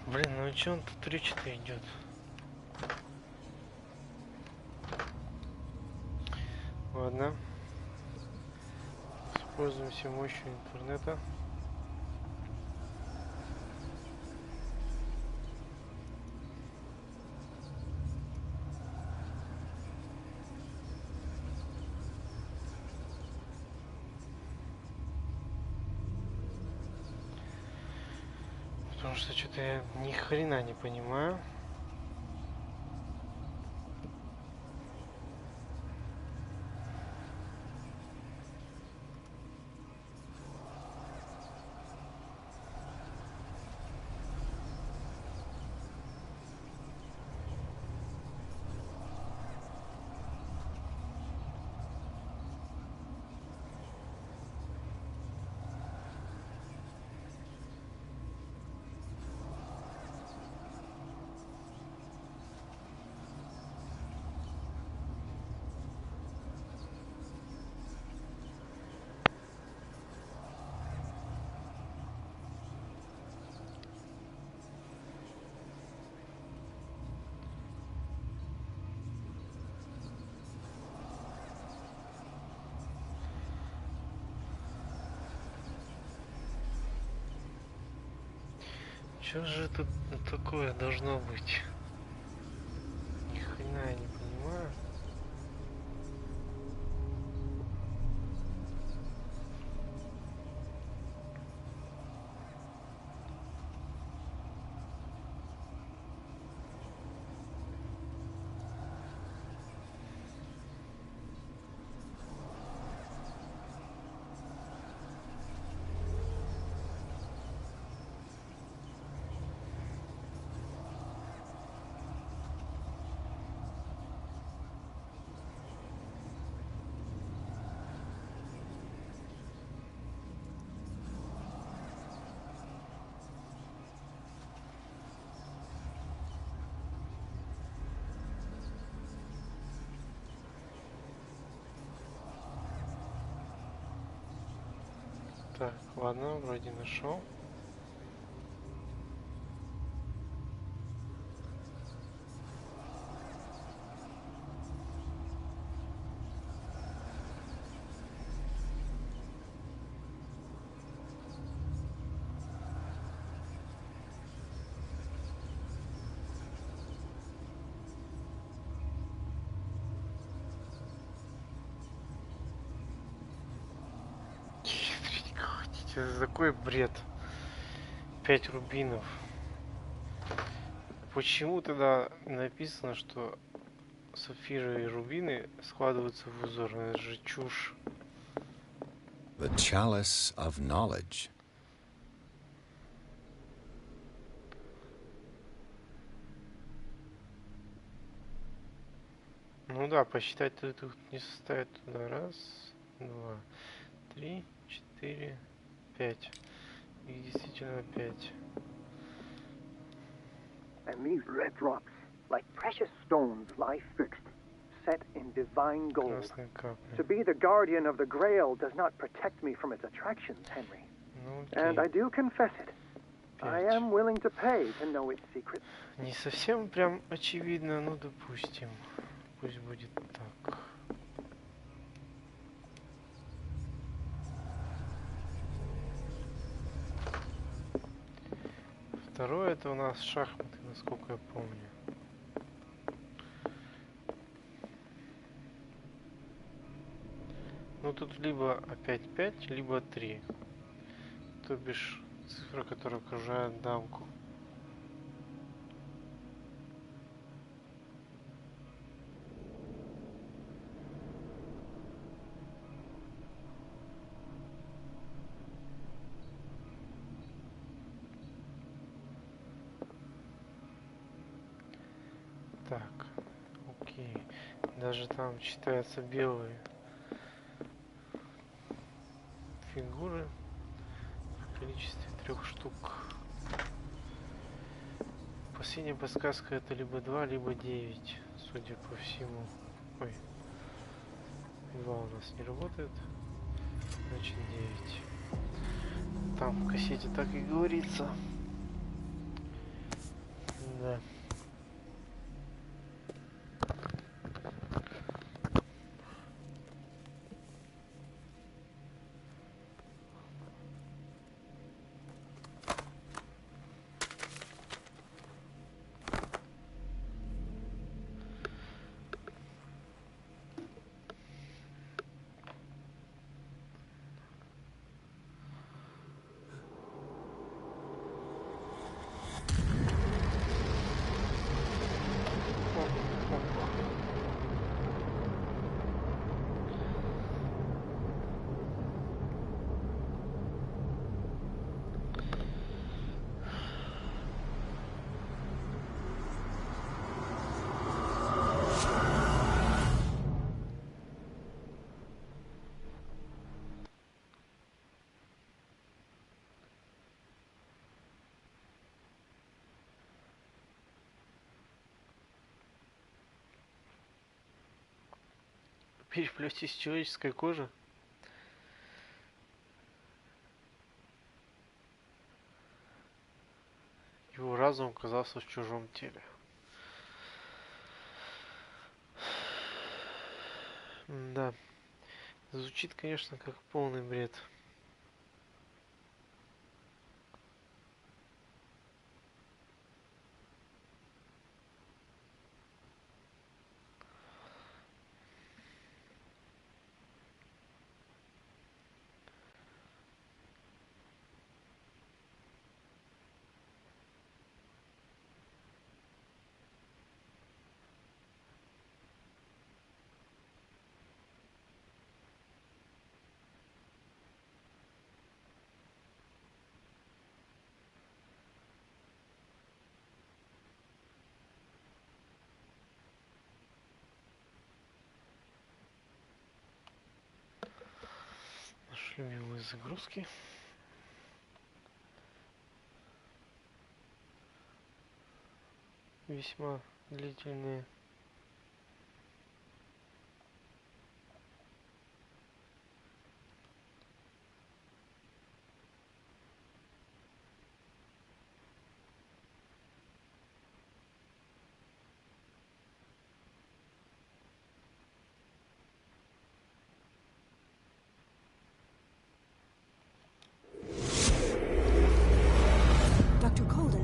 Блин, ну че он тут речь-то идет? Ладно. Используемся мощью интернета. Потому что что-то я ни хрена не понимаю. Что же тут такое должно быть? Ни хрена я не понимаю. Так, ладно, вроде нашел. Что за такой бред? 5 рубинов. Почему тогда написано, что сапфиры и рубины складываются в узор? Это же чушь. The chalice of knowledge. Ну да, посчитать тут не составит туда. Раз, два, три, четыре, 5. И действительно 5. And these red drops, like precious stones, lie fixed, set in divine gold. Красные капли. To be the guardian of the Grail does not protect me from its attractions, Henry. Ну, And I do confess it. I 5. am willing to pay to know its secrets. Не совсем прям очевидно, ну допустим. Пусть будет так. Второе это у нас шахматы, насколько я помню. Ну тут либо опять 5, либо 3. то бишь цифра, которая окружает дамку. Так, окей. Даже там читаются белые фигуры в количестве 3 штук. Последняя подсказка это либо 2, либо 9, судя по всему. Ой, 2 у нас не работает, значит 9. Там в кассете так и говорится. Да. Переплете из человеческой кожи. Его разум оказался в чужом теле. Да. Звучит, конечно, как полный бред. Любимые загрузки. Весьма длительные.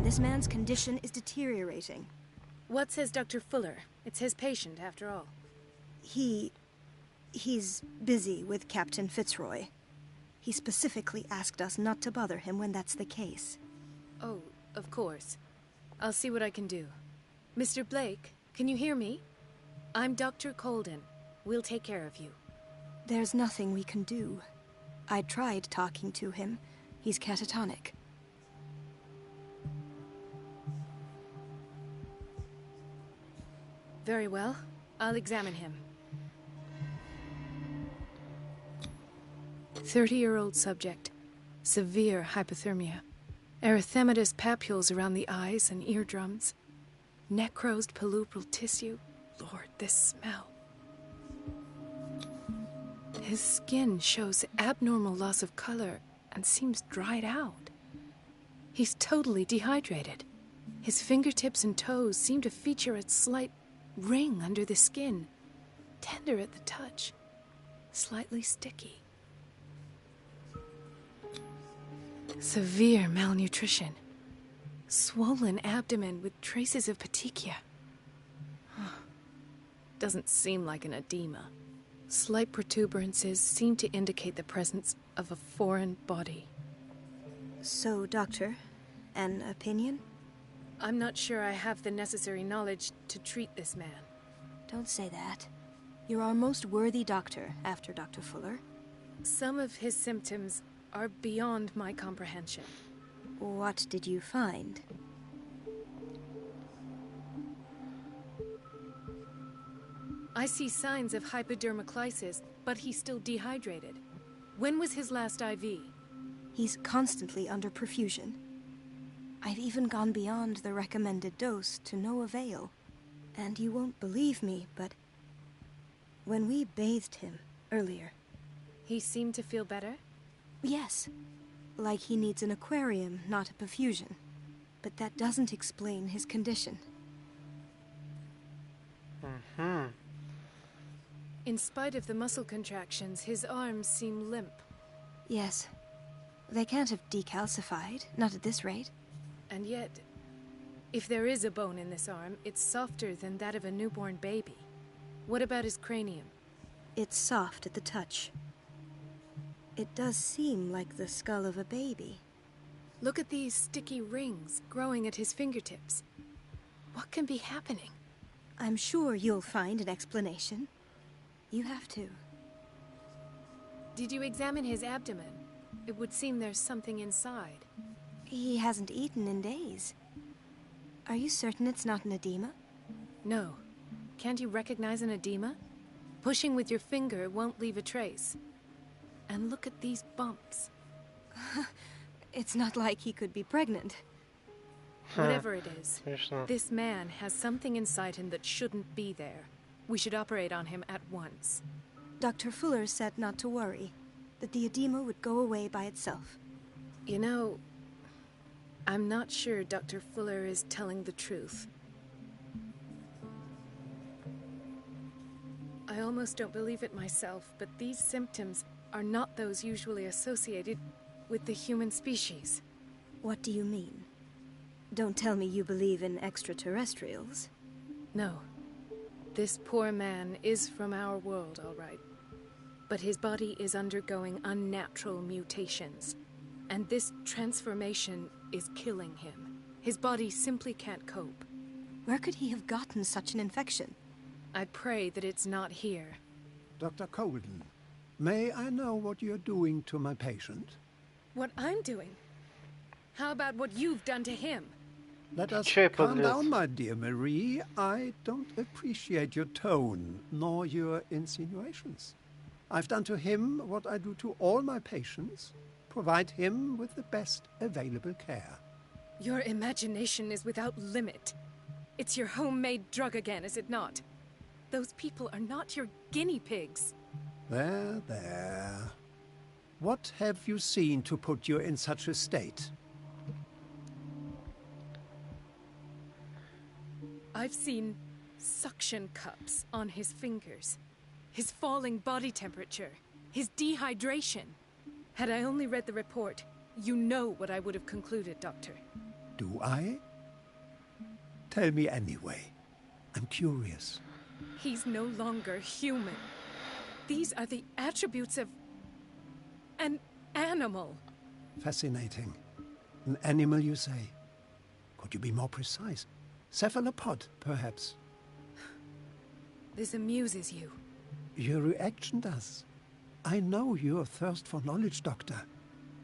This man's condition is deteriorating. What says Dr. Fuller? It's his patient, after all. He's busy with Captain Fitzroy. He specifically asked us not to bother him when that's the case. Oh, of course. I'll see what I can do. Mr. Blake, can you hear me? I'm Dr. Colden. We'll take care of you. There's nothing we can do. I tried talking to him. He's catatonic. Very well. I'll examine him. 30-year-old subject. Severe hypothermia. Erythematous papules around the eyes and eardrums. Necrosed palpebral tissue. Lord, this smell. His skin shows abnormal loss of color and seems dried out. He's totally dehydrated. His fingertips and toes seem to feature a slight ring under the skin, tender at the touch, slightly sticky. Severe malnutrition. Swollen abdomen with traces of petechia. Doesn't seem like an edema. Slight protuberances seem to indicate the presence of a foreign body. So, Doctor, an opinion? I'm not sure I have the necessary knowledge to treat this man. Don't say that. You're our most worthy doctor after Dr. Fuller. Some of his symptoms are beyond my comprehension. What did you find? I see signs of hypodermoclysis, but he's still dehydrated. When was his last IV? He's constantly under perfusion. I've even gone beyond the recommended dose to no avail. And you won't believe me, but when we bathed him earlier... He seemed to feel better? Yes. Like he needs an aquarium, not a perfusion. But that doesn't explain his condition. Mm-hmm. In spite of the muscle contractions, his arms seem limp. Yes. They can't have decalcified, not at this rate. And yet, if there is a bone in this arm, it's softer than that of a newborn baby. What about his cranium? It's soft at the touch. It does seem like the skull of a baby. Look at these sticky rings growing at his fingertips. What can be happening? I'm sure you'll find an explanation. You have to. Did you examine his abdomen? It would seem there's something inside. He hasn't eaten in days. Are you certain it's not an edema? No. Can't you recognize an edema? Pushing with your finger won't leave a trace. And look at these bumps. It's not like he could be pregnant. Whatever it is, Смешно. this man has something inside him that shouldn't be there. We should operate on him at once. Dr. Fuller said not to worry, that the edema would go away by itself. You know, I'm not sure Dr. Fuller is telling the truth. I almost don't believe it myself, but these symptoms are not those usually associated with the human species. What do you mean? Don't tell me you believe in extraterrestrials. No. This poor man is from our world, all right. But his body is undergoing unnatural mutations. And this transformation is killing him. His body simply can't cope. Where could he have gotten such an infection? I pray that it's not here. Dr. Colden, may I know what you're doing to my patient? What I'm doing? How about what you've done to him? Let us Чай calm подлец. down, my dear Marie. I don't appreciate your tone, nor your insinuations. I've done to him what I do to all my patients. Provide him with the best available care. Your imagination is without limit. It's your homemade drug again, is it not? Those people are not your guinea pigs. There, there. What have you seen to put you in such a state? I've seen suction cups on his fingers, his falling body temperature, his dehydration. Had I only read the report, you know what I would have concluded, Doctor. Do I? Tell me anyway. I'm curious. He's no longer human. These are the attributes of an animal. Fascinating. An animal, you say? Could you be more precise? Cephalopod, perhaps? This amuses you. Your reaction does. I know your thirst for knowledge, Doctor.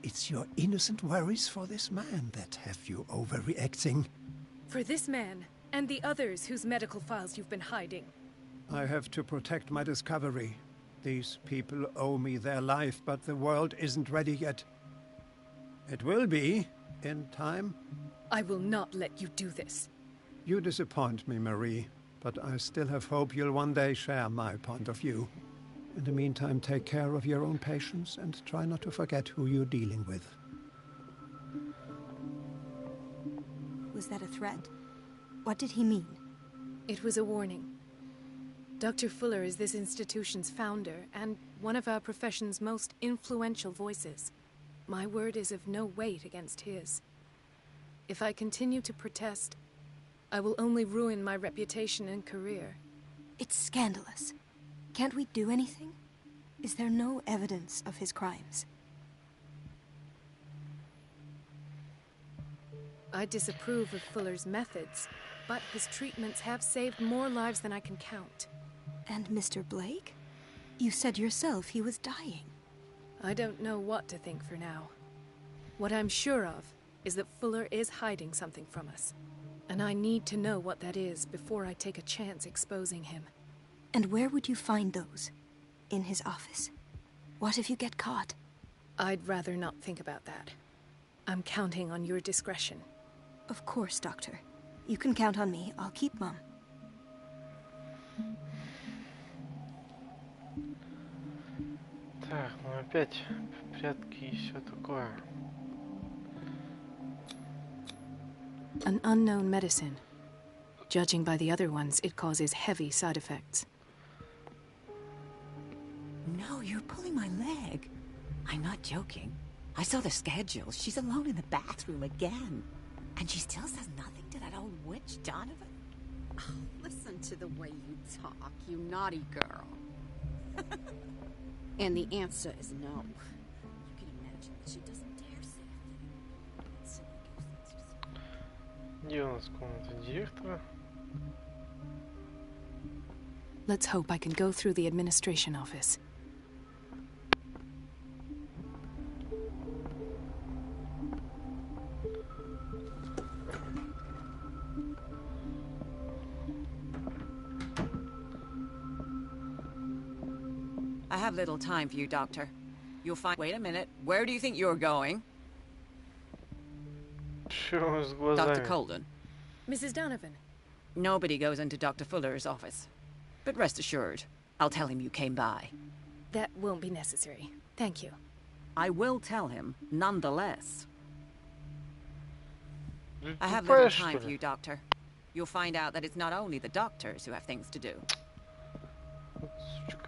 It's your innocent worries for this man that have you overreacting. For this man, and the others whose medical files you've been hiding. I have to protect my discovery. These people owe me their life, but the world isn't ready yet. It will be, in time. I will not let you do this. You disappoint me, Marie, but I still have hope you'll one day share my point of view. In the meantime, take care of your own patients and try not to forget who you're dealing with. Was that a threat? What did he mean? It was a warning. Dr. Fuller is this institution's founder and one of our profession's most influential voices. My word is of no weight against his. If I continue to protest, I will only ruin my reputation and career. It's scandalous. Can't we do anything? Is there no evidence of his crimes? I disapprove of Fuller's methods, but his treatments have saved more lives than I can count. And Mr. Blake? You said yourself he was dying. I don't know what to think for now. What I'm sure of is that Fuller is hiding something from us. And I need to know what that is before I take a chance exposing him. And where would you find those? In his office? What if you get caught? I'd rather not think about that. I'm counting on your discretion. Of course, Doctor. You can count on me. I'll keep Mum. Так, ну опять прятки и все такое. An unknown medicine. Judging by the other ones, it causes heavy side effects. No, you're pulling my leg. I'm not joking. I saw the schedule. She's alone in the bathroom again. And she still says nothing to that old witch, Donovan. Oh, listen to the way you talk, you naughty girl. And the answer is no. You can imagine that she doesn't dare say a thing. Где у нас комната директора? Let's hope I can go through the administration office. I have little time for you, Doctor. You'll find... Wait a minute. Where do you think you're going? Чё с глазами? Dr. Colden. Mrs. Donovan. Nobody goes into Dr. Fuller's office. But rest assured, I'll tell him you came by. That won't be necessary. Thank you. I will tell him, nonetheless. I have Тупая, little что time ли? for you, Doctor. You'll find out that it's not only the doctors who have things to do. Вот сучка.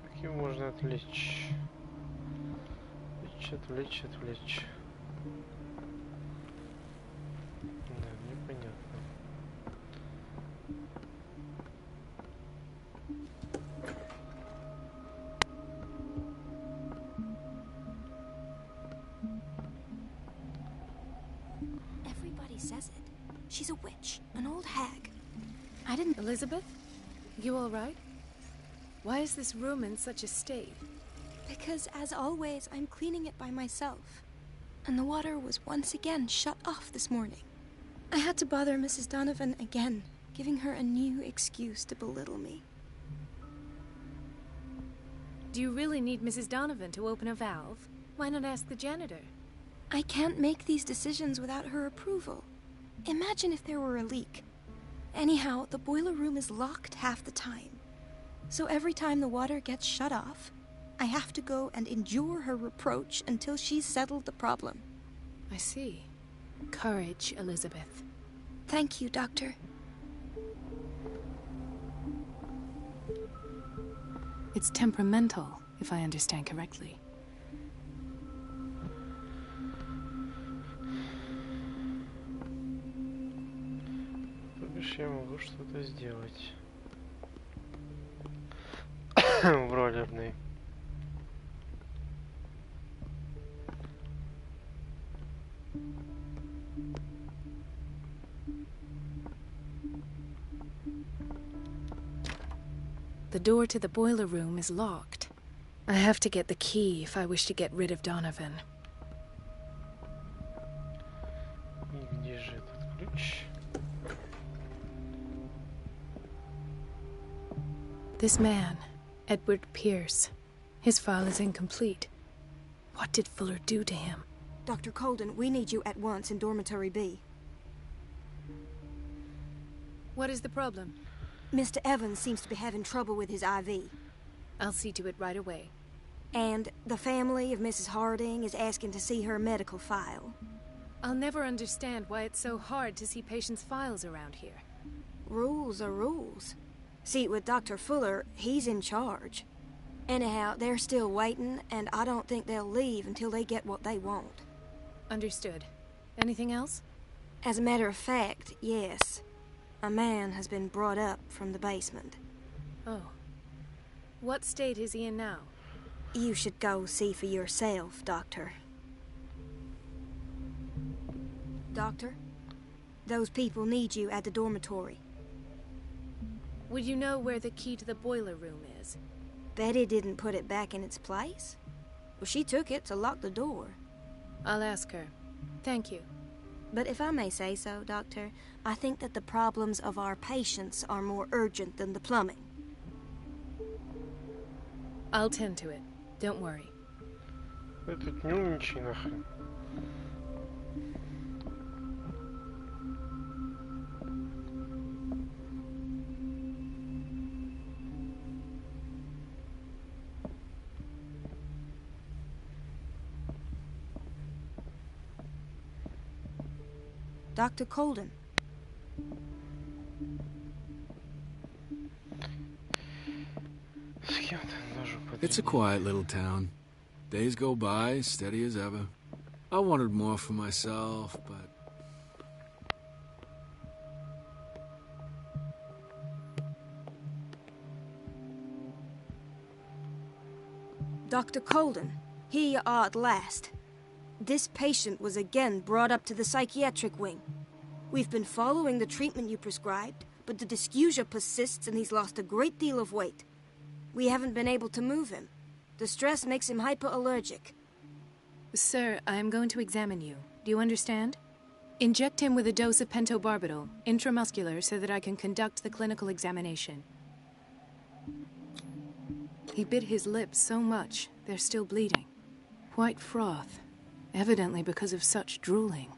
Как его можно отвлечь? Отвлечь, отвлечь. Да, непонятно. Everybody says it. She's a witch, an old hag. I didn't... Elizabeth? You all right? Why is this room in such a state? Because, as always, I'm cleaning it by myself. And the water was once again shut off this morning. I had to bother Mrs. Donovan again, giving her a new excuse to belittle me. Do you really need Mrs. Donovan to open a valve? Why not ask the janitor? I can't make these decisions without her approval. Imagine if there were a leak. Anyhow, the boiler room is locked half the time. So every time the water gets shut off, I have to go and endure her reproach until she's settled the problem. I see. Courage, Elizabeth. Thank you, Doctor. It's temperamental, if I understand correctly. То бишь я могу что-то сделать. Бройлерный. The door to the boiler room is locked. I have to get the key if I wish to get rid of Donovan. И где же этот ключ? This man, Edward Pierce. His file is incomplete. What did Fuller do to him? Dr. Colden, we need you at once in Dormitory B. What is the problem? Mr. Evans seems to be having trouble with his IV. I'll see to it right away. And the family of Mrs. Harding is asking to see her medical file. I'll never understand why it's so hard to see patients' files around here. Rules are rules. See, with Dr. Fuller, he's in charge. Anyhow, they're still waiting, and I don't think they'll leave until they get what they want. Understood. Anything else? As a matter of fact, yes. A man has been brought up from the basement. Oh. What state is he in now? You should go see for yourself, Doctor. Doctor? Those people need you at the dormitory. Would you know where the key to the boiler room is? Betty didn't put it back in its place. Well, she took it to lock the door. I'll ask her. Thank you. But if I may say so, Doctor, I think that the problems of our patients are more urgent than the plumbing. I'll tend to it. Don't worry. Тут не умничай нахрен. Dr. Colden. It's a quiet little town. Days go by, steady as ever. I wanted more for myself, but... Dr. Colden, here you are at last. This patient was again brought up to the psychiatric wing. We've been following the treatment you prescribed, but the dysgeusia persists and he's lost a great deal of weight. We haven't been able to move him. The stress makes him hyperallergic. Sir, I am going to examine you. Do you understand? Inject him with a dose of pentobarbital, intramuscular, so that I can conduct the clinical examination. He bit his lips so much, they're still bleeding. White froth, evidently because of such drooling.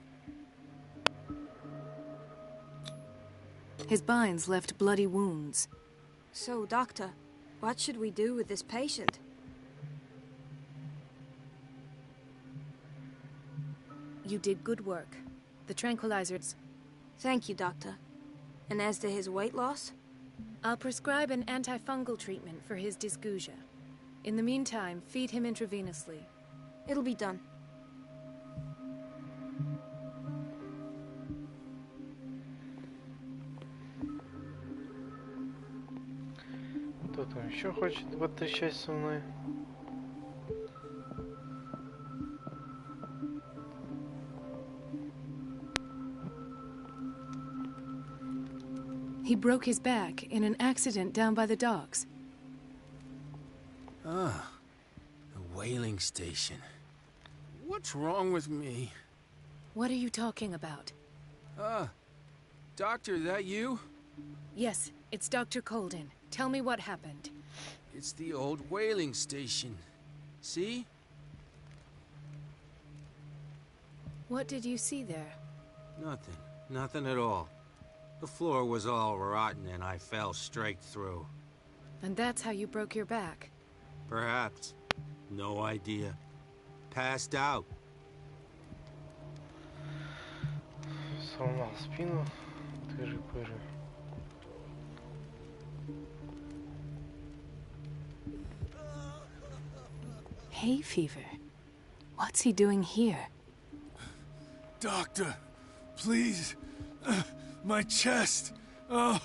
His binds left bloody wounds. So, Doctor, what should we do with this patient? You did good work. The tranquilizers... Thank you, Doctor. And as to his weight loss? I'll prescribe an antifungal treatment for his dysgeusia. In the meantime, feed him intravenously. It'll be done. Кто там еще хочет потрещать со мной? He broke his back in an accident down by the docks. Ah, the whaling station. What's wrong with me? What are you talking about? Doctor, that you? Yes, it's Dr. Colden. Tell me what happened. It's the old whaling station. See? What did you see there? Nothing. Nothing at all. The floor was all rotten and I fell straight through. And that's how you broke your back? Perhaps. No idea. Passed out. Сломал спину. Тыры-пыры. Hay fever. What's he doing here? Doctor, please. My chest. Oh.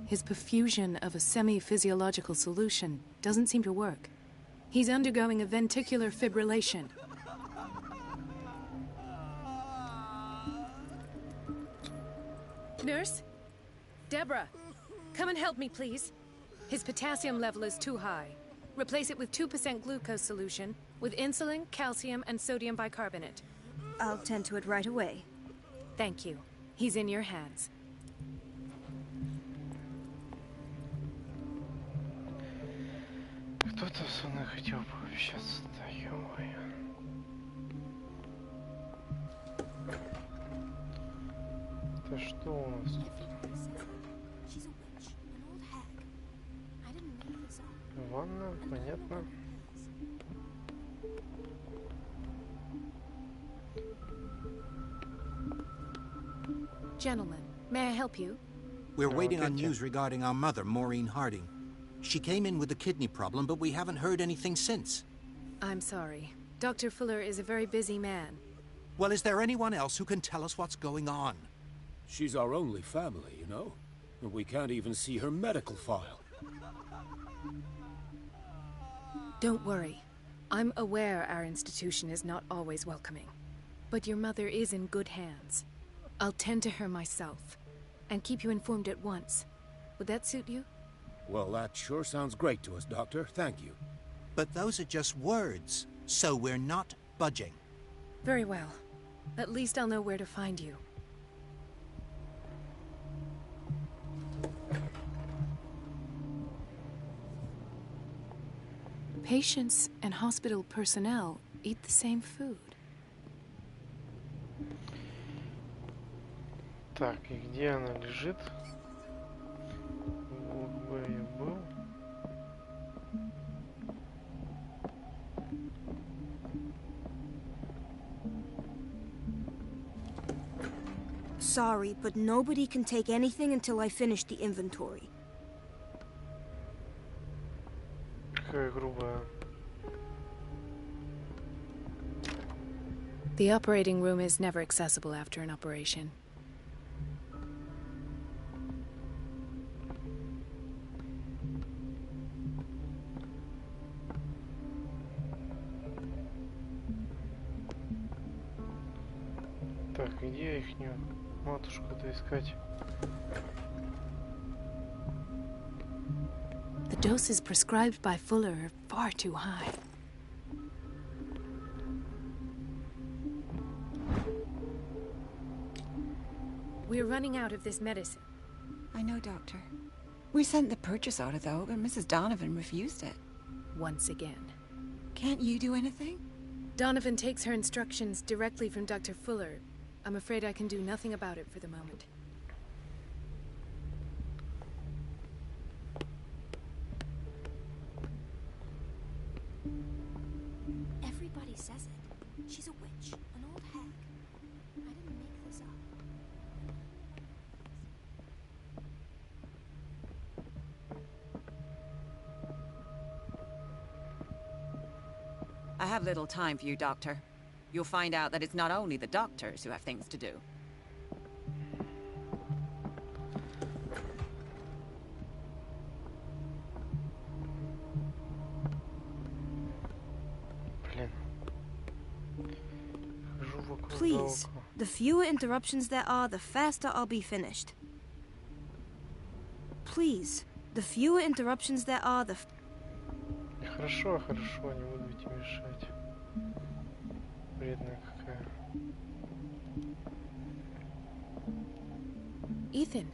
His perfusion of a semi-physiological solution doesn't seem to work. He's undergoing a ventricular fibrillation. Nurse? Deborah, come and help me, please. His potassium level is too high. Replace it with 2% glucose solution with insulin, calcium, and sodium bicarbonate. I'll tend to it right away. Thank you. He's in your hands. Кто-то со мной хотел пообщаться, да ё-моё. Это что у нас тут? Ванна, понятно. Gentlemen, may I help you? We're waiting on news regarding our mother, Maureen Harding. She came in with a kidney problem, but we haven't heard anything since. I'm sorry. Dr. Fuller is a very busy man. Well, is there anyone else who can tell us what's going on? She's our only family, you know? And we can't even see her medical file. Don't worry. I'm aware our institution is not always welcoming. But your mother is in good hands. I'll tend to her myself, and keep you informed at once. Would that suit you? Well, that sure sounds great to us, Doctor. Thank you. But those are just words, so we're not budging. Very well. At least I'll know where to find you. Patients and hospital personnel eat the same food. Так, и где она лежит? Вот бы я был. Sorry, but nobody can take anything until I finish the inventory. Какая грубая. The operating room is never accessible after an operation. Так, где ихнюю матушку-то искать? The doses prescribed by Fuller are far too high. We're running out of this medicine. I know, Doctor. We sent the purchase order, though, but Mrs. Donovan refused it. Once again. Can't you do anything? Donovan takes her instructions directly from Dr. Fuller. I'm afraid I can do nothing about it for the moment. Everybody says it. She's a witch, an old hag. I didn't make this up. I have little time for you, Doctor. You'll find out that it's not only the doctors who have things to do. Please, the fewer interruptions there are, the faster I'll be finished. Please, the fewer interruptions there are, the... Хорошо, хорошо, не буду тебе мешать. Вредная какая. Ethan.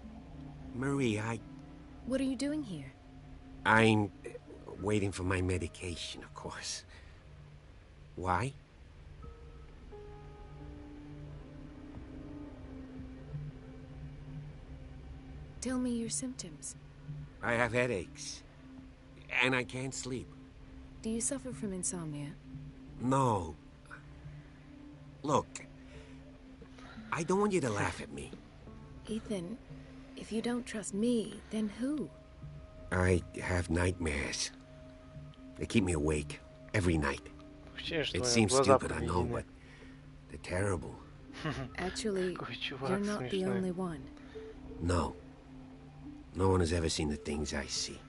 Marie, What are you doing here? I'm waiting for my medication, of course. Why? Tell me your symptoms. I have headaches. And I can't sleep. Do you suffer from insomnia? No. Look, I don't want you to laugh at me. Ethan, if you don't trust me, then who? I have nightmares. They keep me awake every night. It seems stupid, I know, but they're terrible. Actually, you're not the only one. No. No one has ever seen the things I see.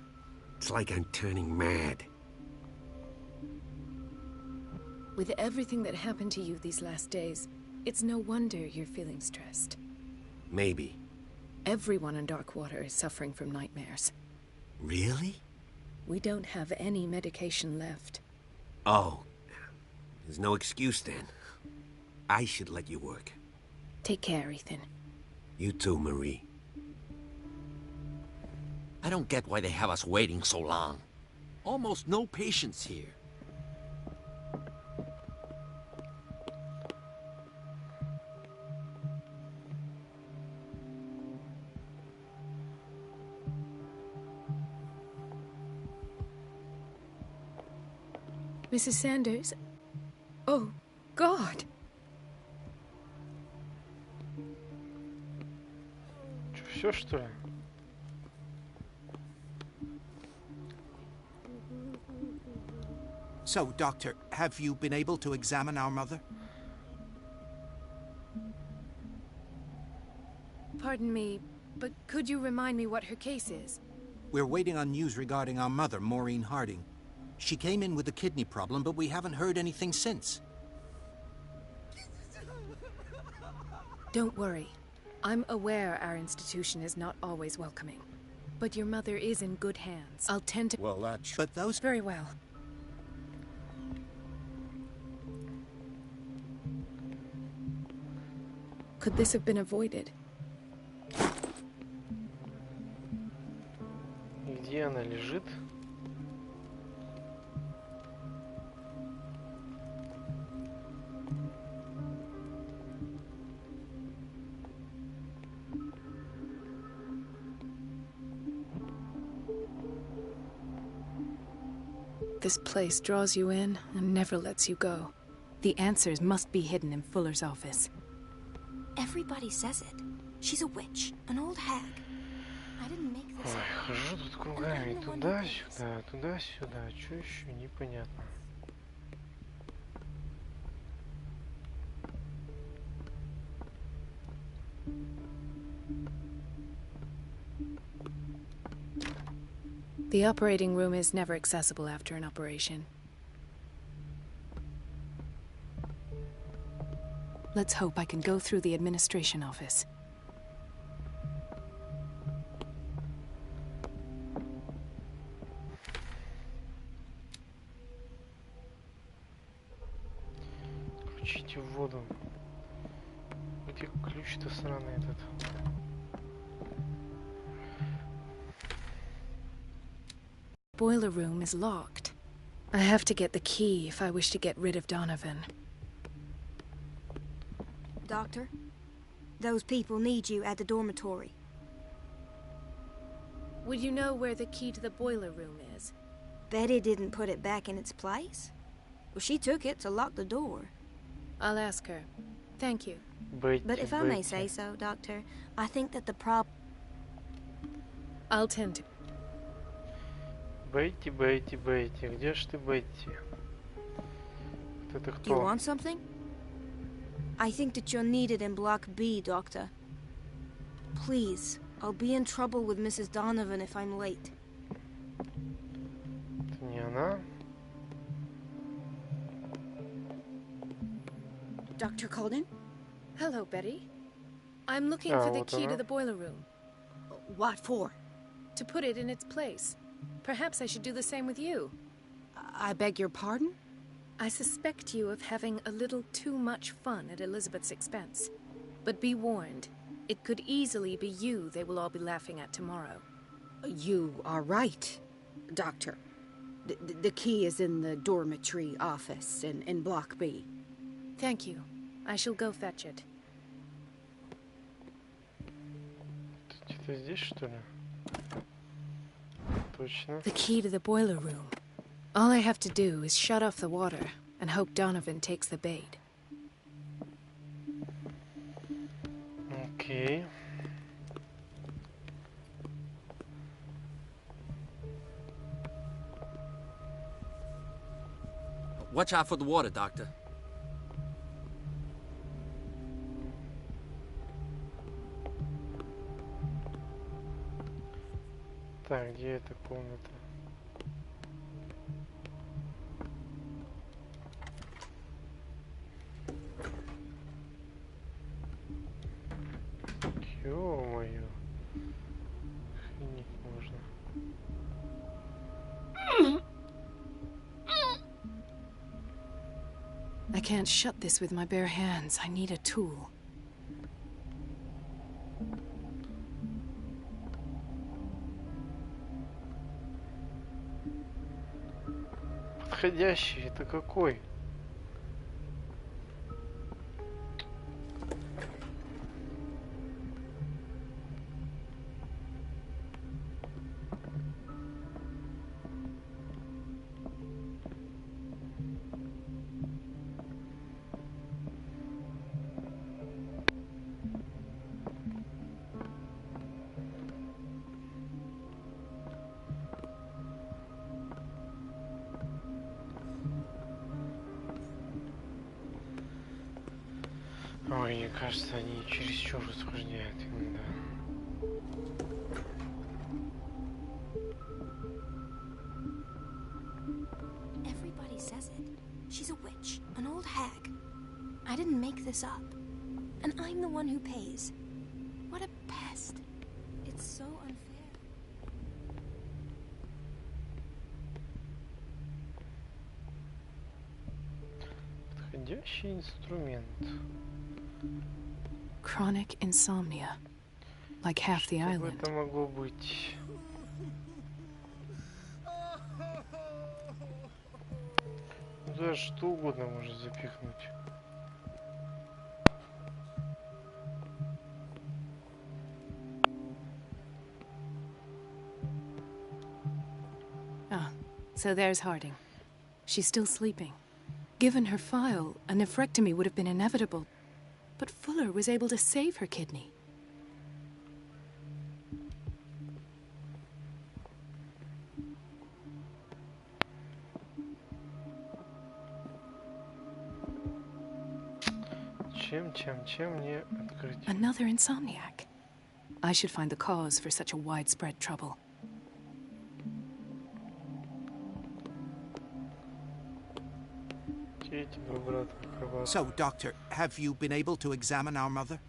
It's like I'm turning mad. With everything that happened to you these last days, it's no wonder you're feeling stressed. Maybe. Everyone in Darkwater is suffering from nightmares. Really? We don't have any medication left. Oh. There's no excuse then. I should let you work. Take care, Ethan. You too, Marie. I don't get why they have us waiting so long. Almost no patients here. Mrs. Sanders? Oh, God! Все, что ли? So, Doctor, have you been able to examine our mother? pardon me, but could you remind me what her case is? We're waiting on news regarding our mother, Maureen Harding. She came in with a kidney problem, but we haven't heard anything since. Don't worry. I'm aware our institution is not always welcoming. But your mother is in good hands. I'll tend to... Well, that's... But those... Very well. Could this have been avoided? Где она лежит? This place draws you in and never lets you go. The answers must be hidden in Fuller's office. Everybody says it. She's a witch, an old hag. I didn't make this. Ой, хожу тут кругами, туда-сюда, туда-сюда. Чё еще непонятно. The operating room is never accessible after an operation. Let's hope I can go through the administration office. Включите воду. Где ключ-то сраный этот? Boiler room is locked. I have to get the key if I wish to get rid of Donovan. Doctor, those people need you at the dormitory. Would you know where the key to the boiler room is? Betty didn't put it back in its place. Well, she took it to lock the door. I'll ask her. Thank you. But if I may say so, Doctor, I think that the problem... I'll tend to... Бетти, Бетти, Бетти. Где ж ты, Бетти? Вот это кто? You want something? I think that you're needed in Block B, Doctor. Please, I'll be in trouble with Mrs. Donovan if I'm late. Это не она? Dr. Colden? Hello, Betty. I'm looking for the key to the boiler room. What for? To put it in its place. Perhaps I should do the same with you. I beg your pardon? I suspect you of having a little too much fun at Elizabeth's expense. But be warned, it could easily be you they will all be laughing at tomorrow. You are right, Doctor. The key is in the dormitory office in Block B. Thank you. I shall go fetch it. Где-то здесь, что ли? Точно. The key to the boiler room. All I have to do is shut off the water and hope Donovan takes the bait. Okay. Watch out for the water, Doctor. Так, где эта комната? Ё-моё. Охренеть можно. I can't shut this with my bare hands. I need a tool. Подходящий, это какой? Ой, мне кажется, они чересчур усложняют иногда. I didn't make this up. And I'm the one who pays. What a pest. It's so unfair. Подходящий инструмент. Chronic insomnia. Like half the island. Это могло быть. Да, что угодно можно запихнуть. Ah, so there's Harding. She's still sleeping. Given her file, a nephrectomy would have been inevitable. But Fuller was able to save her kidney. Чем мне открыть? Another insomniac. I should find the cause for such a widespread trouble. So, Doctor, have you been able to examine our mother?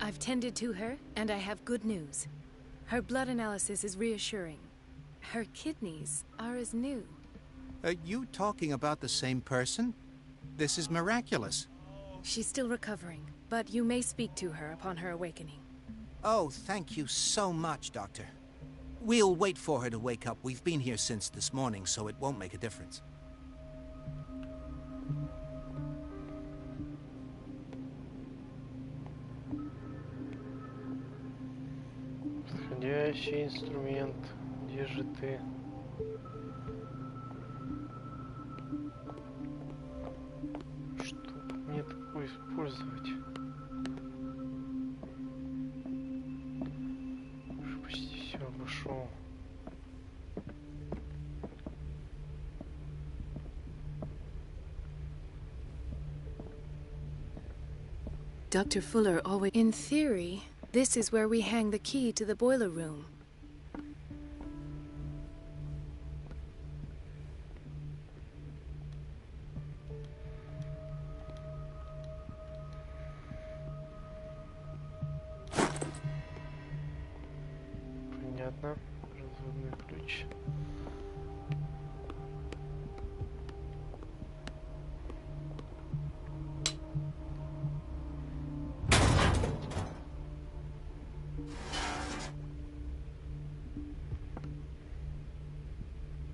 I've tended to her, and I have good news. Her blood analysis is reassuring. Her kidneys are as new. Are you talking about the same person? This is miraculous. She's still recovering, but you may speak to her upon her awakening. Oh, thank you so much, Doctor. We'll wait for her to wake up. We've been here since this morning, so it won't make a difference. Подходящий инструмент. Где же ты? Что мне такое использовать? Уже почти все обошел. Dr. Fuller always... In theory, this is where we hang the key to the boiler room. Понятно. Разводной ключ.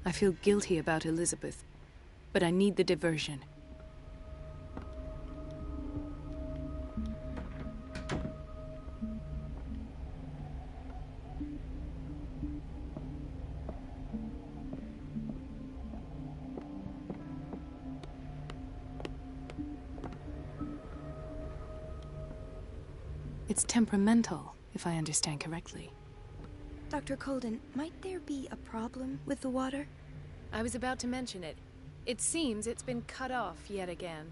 I feel guilty about Elizabeth, but I need the diversion. It's temperamental, if I understand correctly. Dr. Colden, might there be a problem with the water? I was about to mention it. It seems it's been cut off yet again.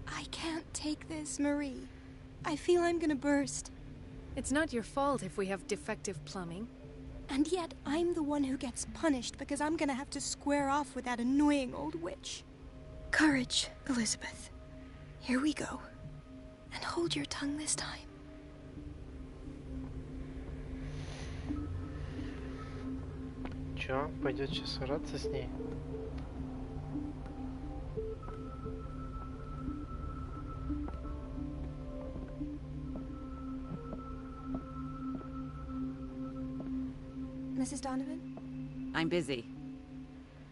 I can't take this, Marie. I feel I'm gonna burst. It's not your fault if we have defective plumbing. And yet, I'm the one who gets punished because I'm gonna have to square off with that annoying old witch. Courage, Elizabeth. Here we go. And hold your tongue this time. Чё, пойдет сейчас ораться с ней? Mrs. Donovan? I'm busy.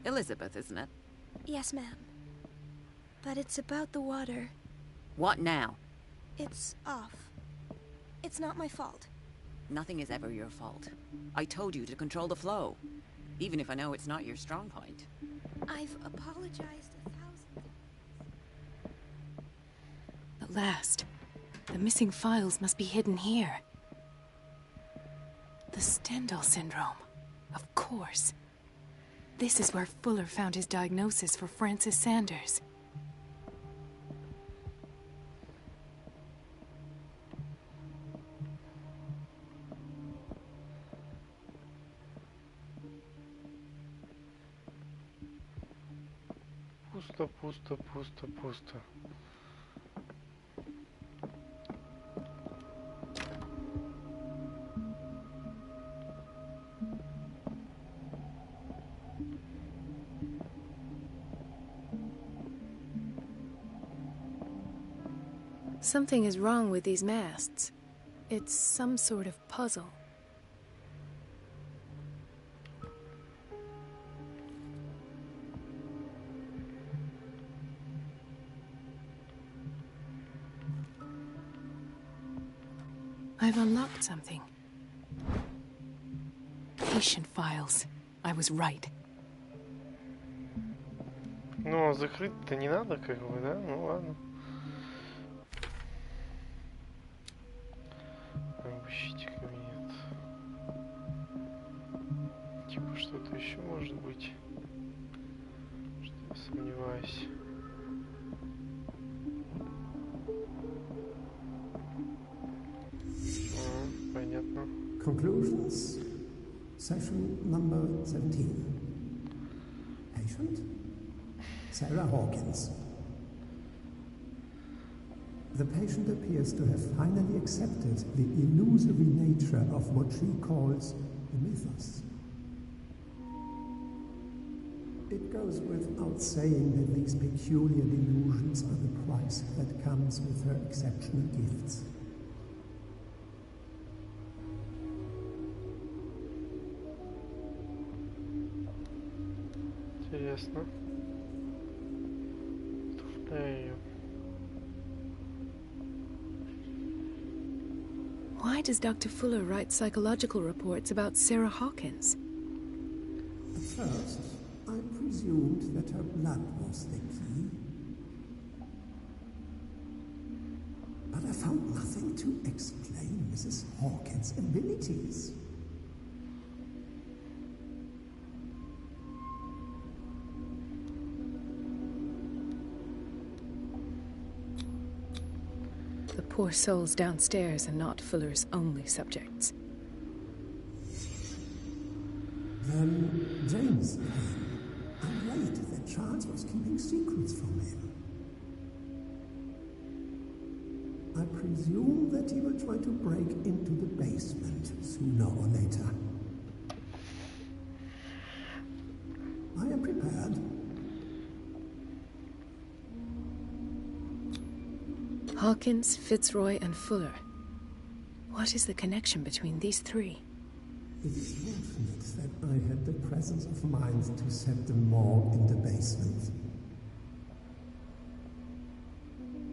Elizabeth, isn't it? Yes, ma'am. But it's about the water. What now? It's off. It's not my fault. Nothing is ever your fault. I told you to control the flow. Even if I know it's not your strong point. I've apologized 1,000 times. At last, the missing files must be hidden here. The Stendhal syndrome. Of course. This is where Fuller found his diagnosis for Francis Sanders. Пусто, пусто, пусто, пусто. Something is wrong with these masts. It's some sort of puzzle. I've unlocked something. Patient files. I was right. Ну, закрыть-то не надо, как бы, да? Ну ладно. Обыщите кабинет. Типа что-то еще может быть. Что я сомневаюсь. Понятно. Conclusions. Session number 17. Patient? Sarah Hawkins. The patient appears to have finally accepted the illusory nature of what she calls the mythos. It goes without saying that these peculiar delusions are the price that comes with her exceptional gifts. Интересно. Вставляю. Why does Dr. Fuller write psychological reports about Sarah Hawkins? At first, I presumed that her blood was the key. But I found nothing to explain Mrs. Hawkins' abilities. The poor souls downstairs are not Fuller's only subjects. Then James came. Irate that Charles was keeping secrets from him. I presume that he will try to break into the basement sooner or later. I am prepared. Hawkins, Fitzroy, and Fuller. What is the connection between these three? It is fortunate that I had the presence of mind to set them all in the basement.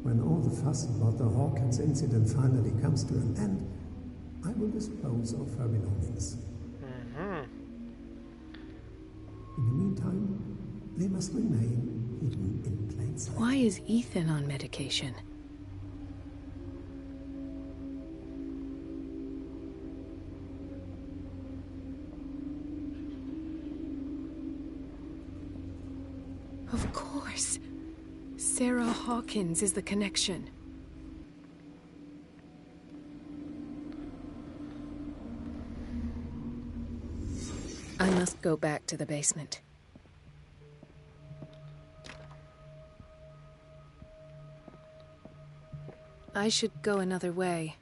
When all the fuss about the Hawkins incident finally comes to an end, I will dispose of her belongings. In the meantime, they must remain hidden in plain sight. Why is Ethan on medication? Of course. Sarah Hawkins is the connection. I must go back to the basement. I should go another way.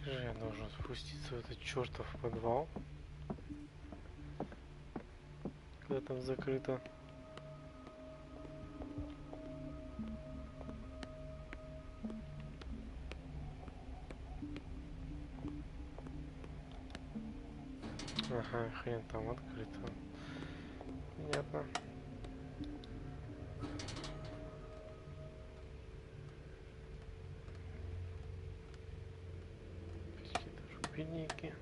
Как же я должен спуститься в этот чертов подвал? Когда там закрыто. Ага, хрен там открыто. Понятно. Какие-то шубинники.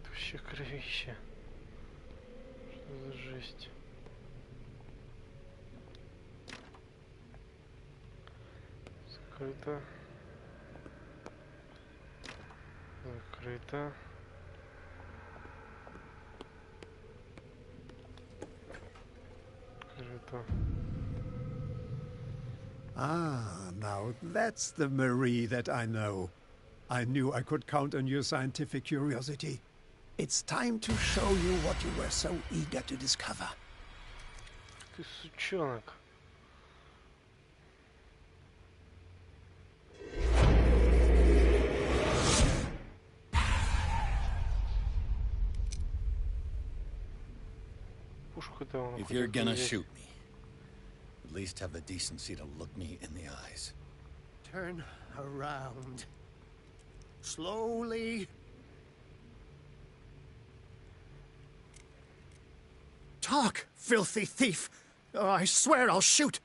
Вообще кровище. Что за жесть? Закрыто. Закрыто. Закрыто. Ah, now that's the Marie that I know. I knew I could count on your scientific curiosity. It's time to show you what you were so eager to discover. Ты сучонок. Пушку-то он If хоть you're gonna взять. shoot me, at least have the decency to look me in the eyes. Turn around. Slowly. Talk, filthy thief! Oh, I swear I'll shoot!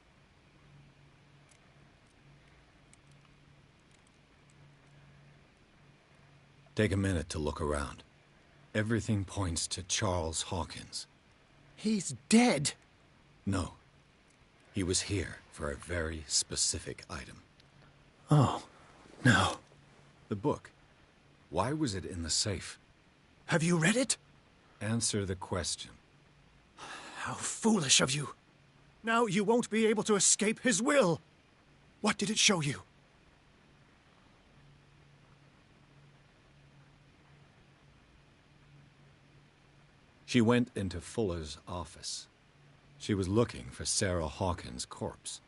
Take a minute to look around. Everything points to Charles Hawkins. He's dead! No. He was here for a very specific item. Oh, no. The book. Why was it in the safe? Have you read it? Answer the question. How foolish of you. Now you won't be able to escape his will. What did it show you? She went into Fuller's office. She was looking for Sarah Hawkins' corpse.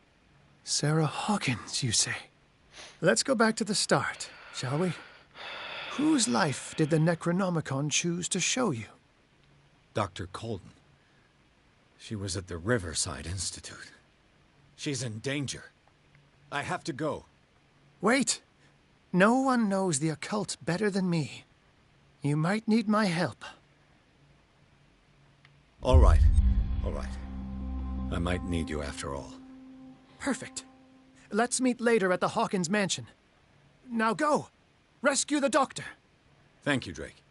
Sarah Hawkins, you say? Let's go back to the start, shall we? Whose life did the Necronomicon choose to show you? Dr. Colden. She was at the Riverside Institute. She's in danger. I have to go. Wait. No one knows the occult better than me. You might need my help. All right. All right. I might need you after all. Perfect. Let's meet later at the Hawkins mansion. Now go! Rescue the doctor! Thank you, Drake.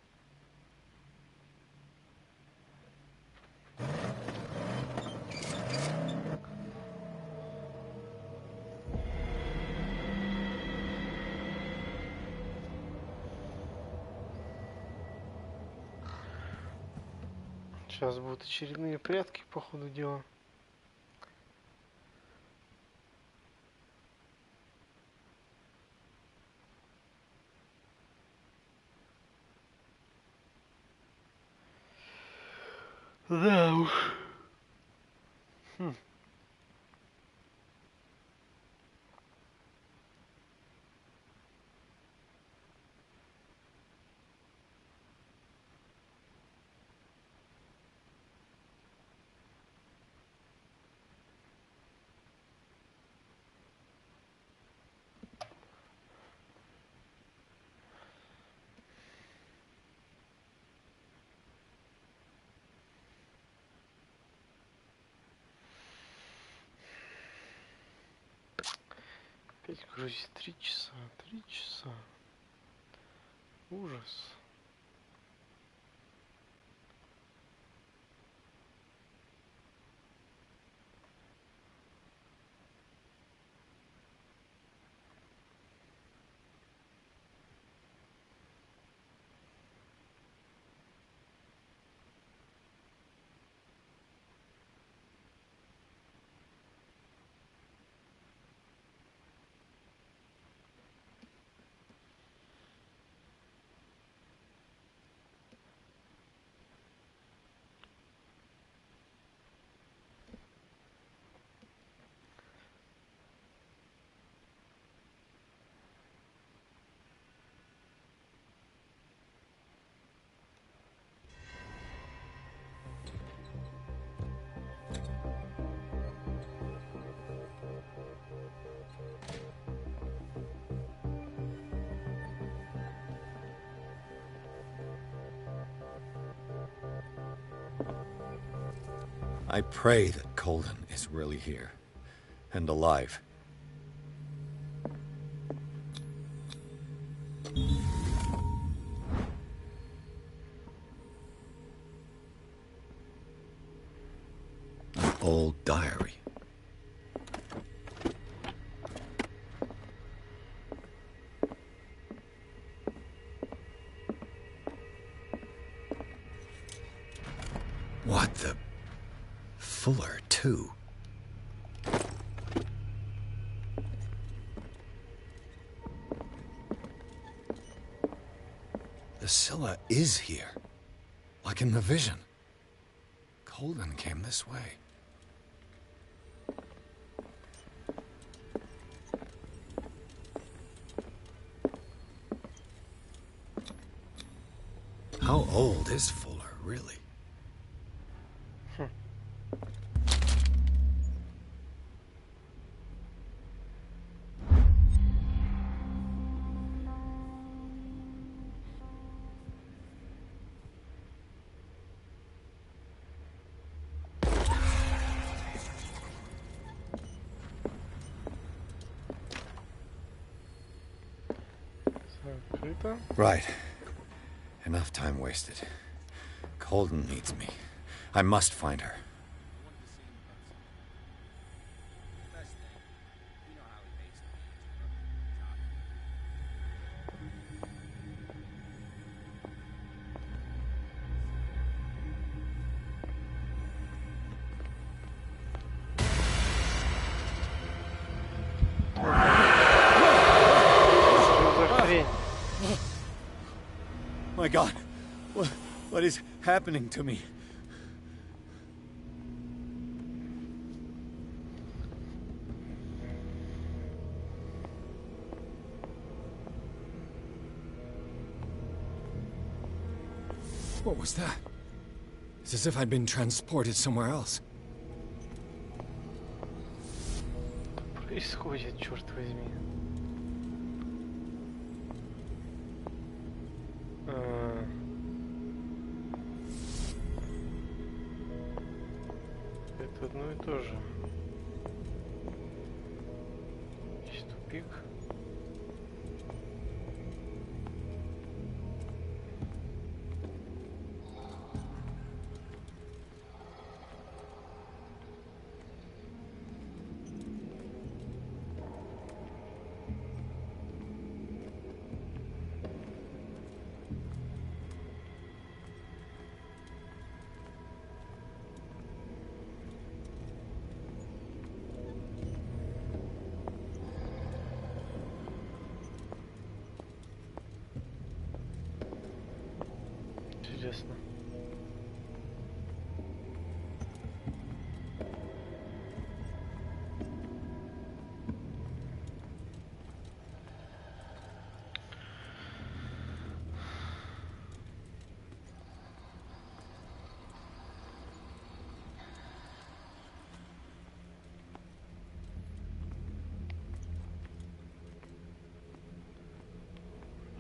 Сейчас будут очередные прятки по ходу дела. Да уж. Опять грузит 3 часа, 3 часа. Ужас. I pray that Colden is really here and alive. An old diary. fuller, too. The Scylla is here. Like in the vision. Colden came this way. How old is Fuller, really? Right. Enough time wasted. Colden needs me. I must find her. My God, what is happening to me? What was that? It's as if I'd been transported somewhere else. Происходит, черт возьми. Это одно и то же. Есть тупик. Интересно.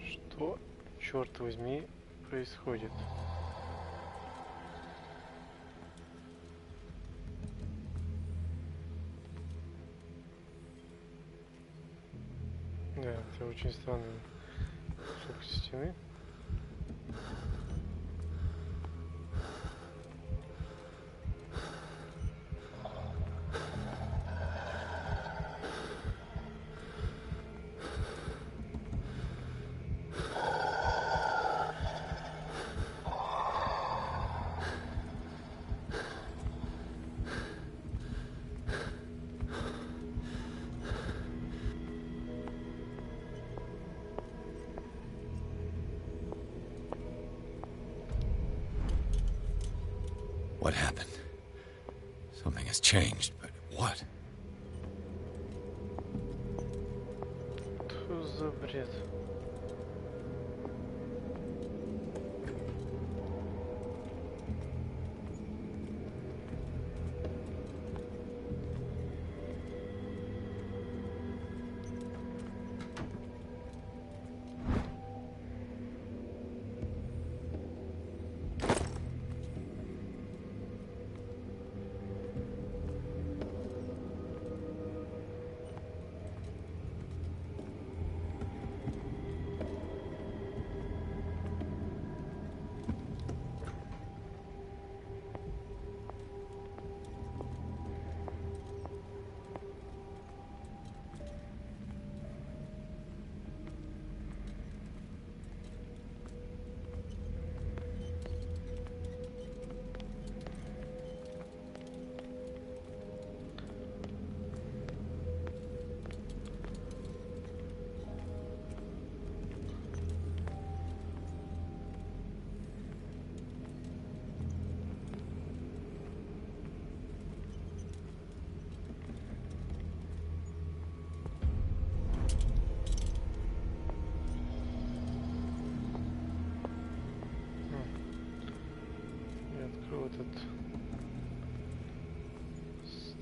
Что, черт возьми, происходит? Да, это очень странный кусок стены. What happened? Something has changed, but what? Что за бред?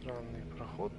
Странный проход.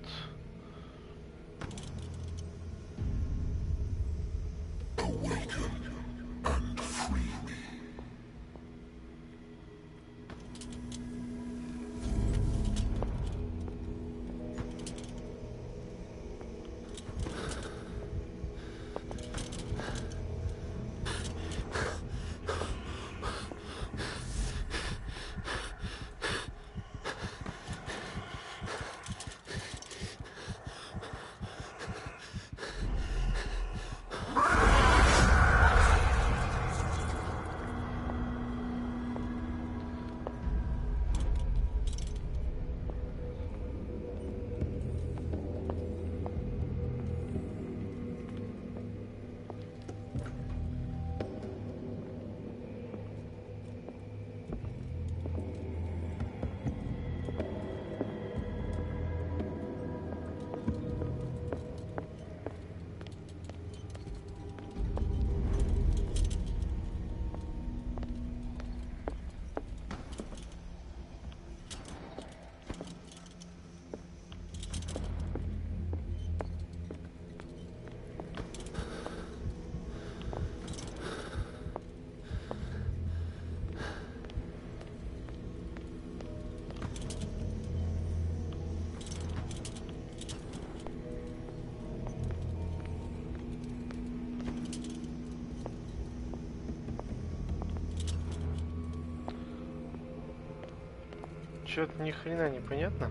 Чё-то ни хрена не понятно.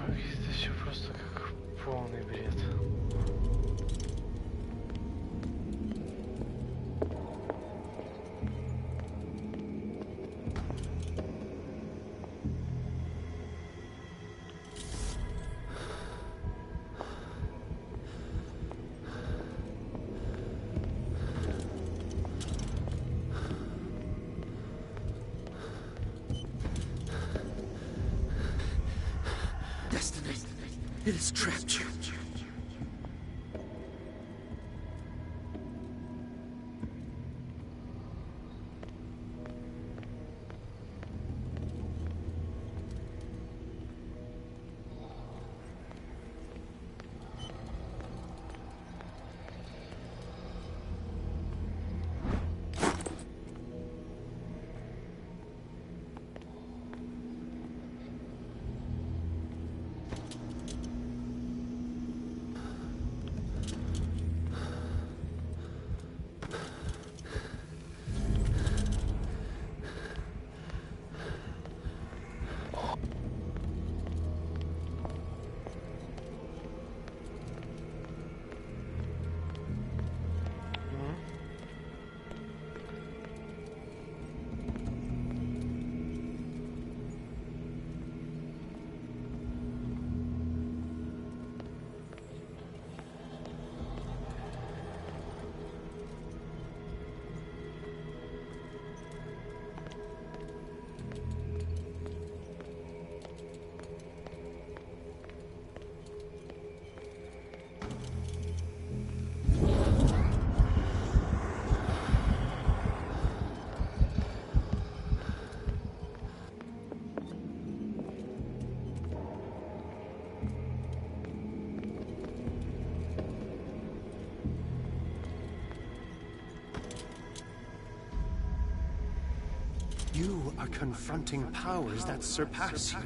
Это все просто как полный бред. It has trapped you. You are confronting powers that surpass you.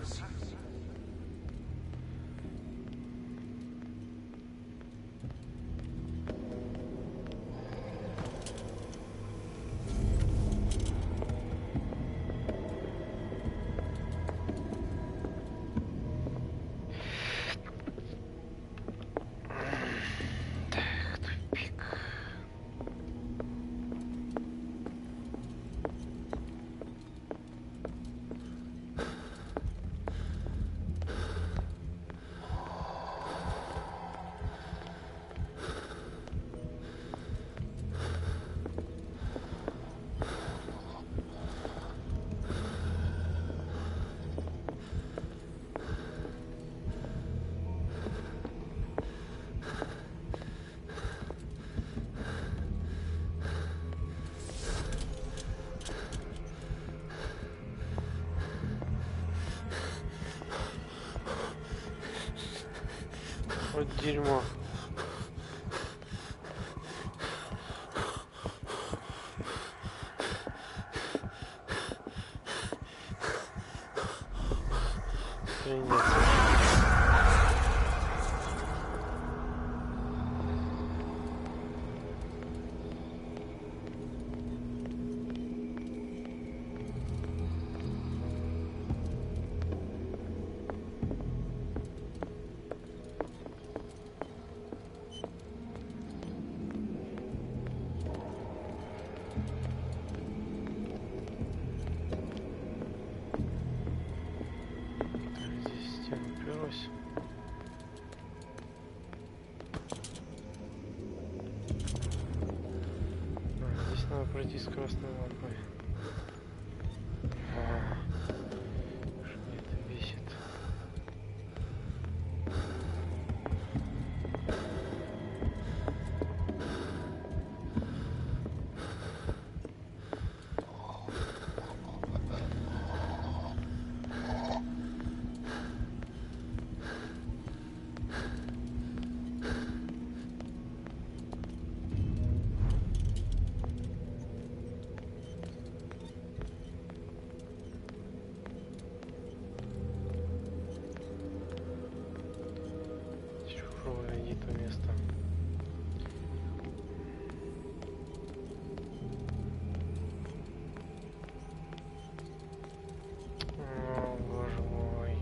Вот дерьмо. Принять. Здесь надо пройти с красной лампой. Уж меня это бесит. Найди то место. О, боже мой.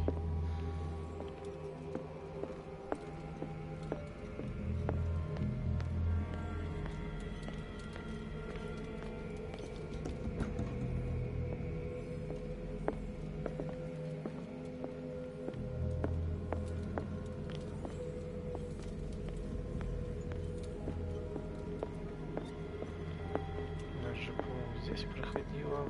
Даже, по-моему, здесь проходила.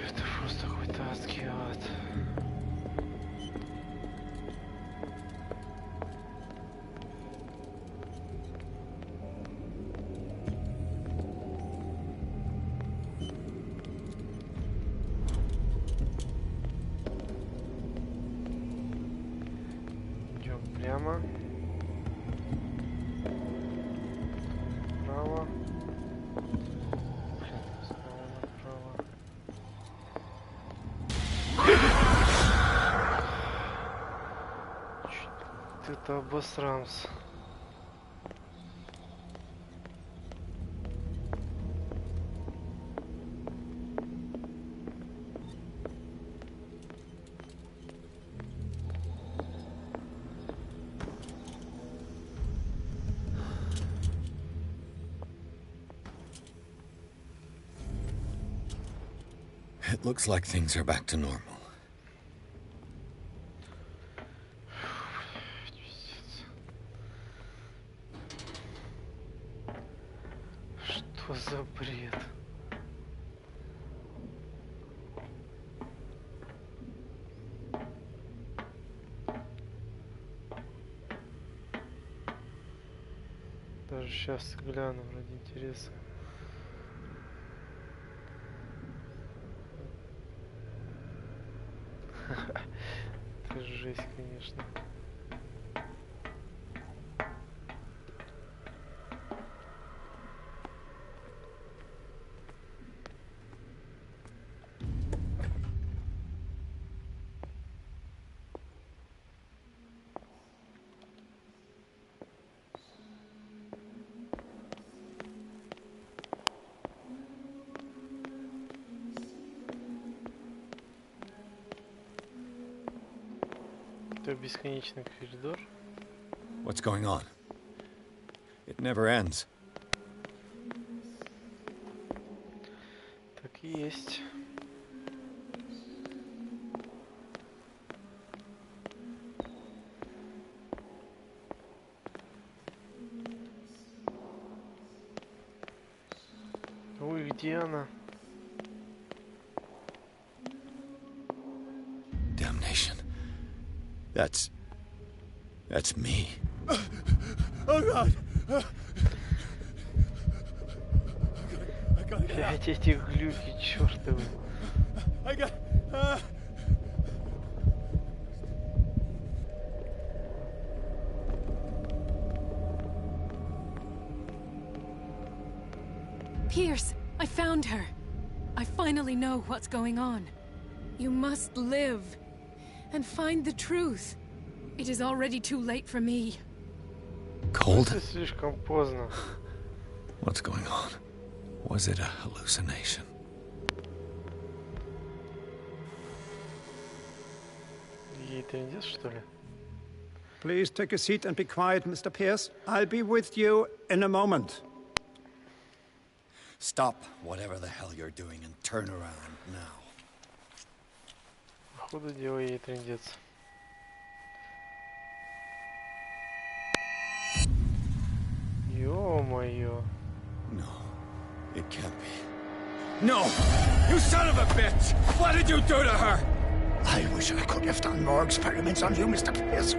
Это просто какой-то адский ад. Идем прямо. Право. Блин, снова направо. Чуть это обосрался. It looks like things are back to normal. Что за бред? Даже сейчас гляну, ради интереса. Это жесть, конечно. Это бесконечный коридор. What's going on? It never ends. Так и есть. Ой, где она? That's me. Oh God! Опять эти глюки чертовы. Pierce, I found her. I finally know what's going on. You must live and find the truth. It is already too late for me. Cold? Это слишком поздно. What's going on? Was it a hallucination? Ей трындец, что ли? Please take a seat and be quiet, Mr. Pierce. I'll be with you in a moment. Stop whatever the hell you're doing and turn around now. Походу дела ей трындец. Ё-моё. No, it can't be. No! You son of a bitch! What did you do to her? I wish I could have done more experiments on you, Mr. Pierce.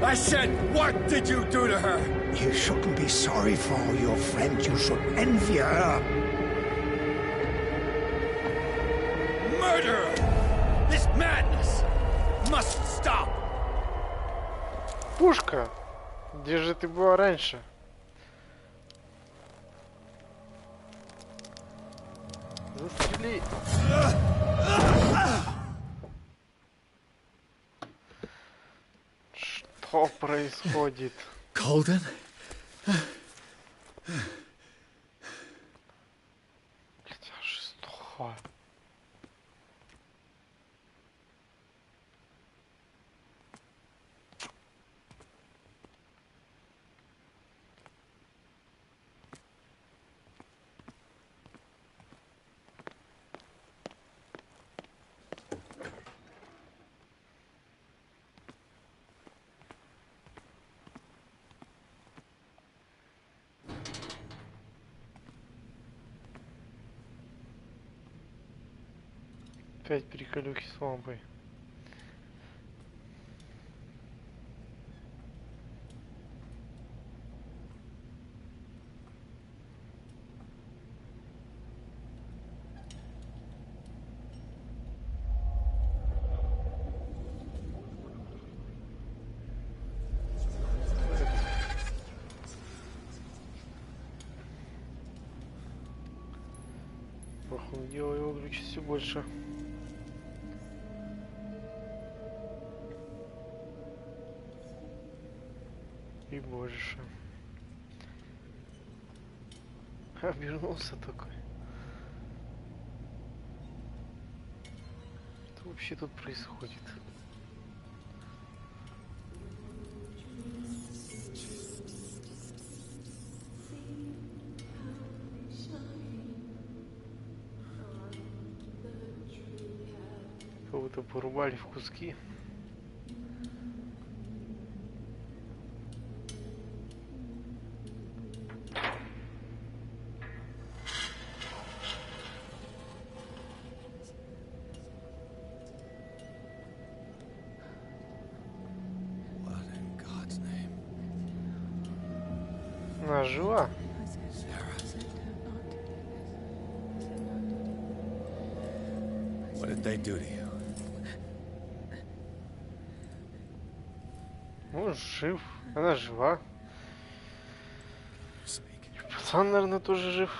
I said, what did you do to her? You shouldn't be sorry for your friend. You should envy her. Murderer! This madness must stop! Пушка! Где же ты была раньше? Застрели! Что происходит? Colden? Жестоко. Опять приколюхи с лампой. Походу дело его глючит все больше. И больше. Обернулся такой. Что вообще тут происходит? Кого-то порубали в куски. Она жива? What did they do to you? Ну, жив. Она жива. Пацан, наверное, тоже жив.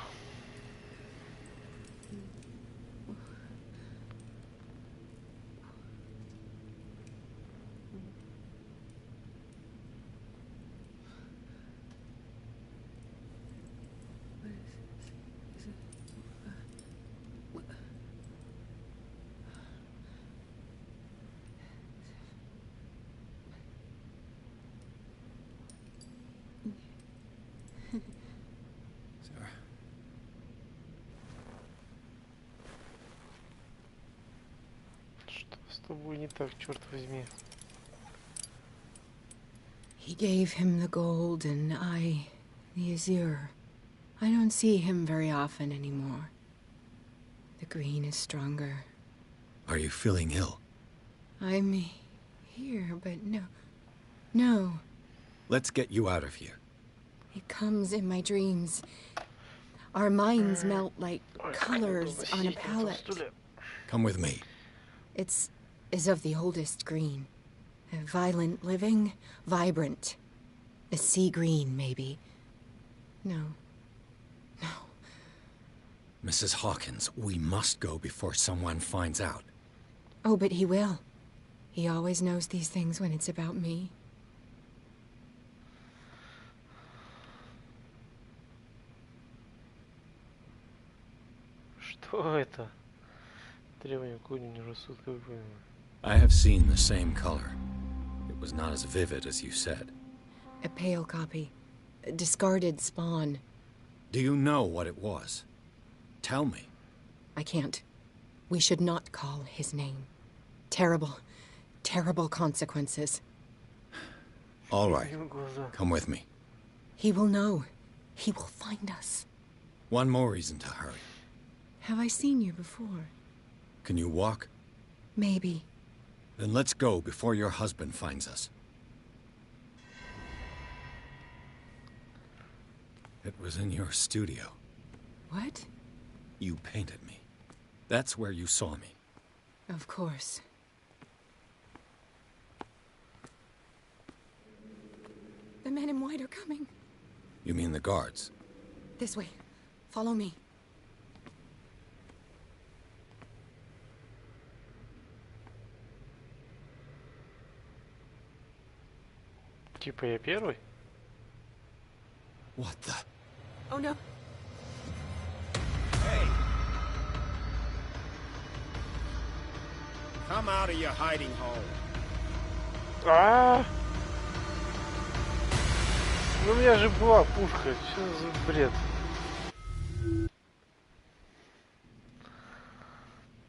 Что с тобой не так, черт возьми? He gave him the gold and I the azure. I don't see him very often anymore. The green is stronger. Are you feeling ill? I'm here, but no. Let's get you out of here. It comes in my dreams. Our minds melt like colors on a palette. Come with me. It's of the oldest green. A violent living, vibrant. A sea green, maybe. No. Mrs. Hawkins, we must go before someone finds out. Oh, but he will. He always knows these things when it's about me. Что это? Требования к уровню рассудка выполнены. I have seen the same color. It was not as vivid as you said. A pale copy. A discarded spawn. Do you know what it was? Tell me. I can't. We should not call his name. Terrible, terrible consequences. All right. Come with me. He will know. He will find us. One more reason to hurry. Have I seen you before? Can you walk? Maybe. Then let's go before your husband finds us. It was in your studio. What? You painted me. That's where you saw me. Of course. The men in white are coming. You mean the guards? This way. Follow me. Типа я первый? What the? Oh no. Hey! Come out of your hiding hole. А! Ну у меня же была пушка. Что за бред?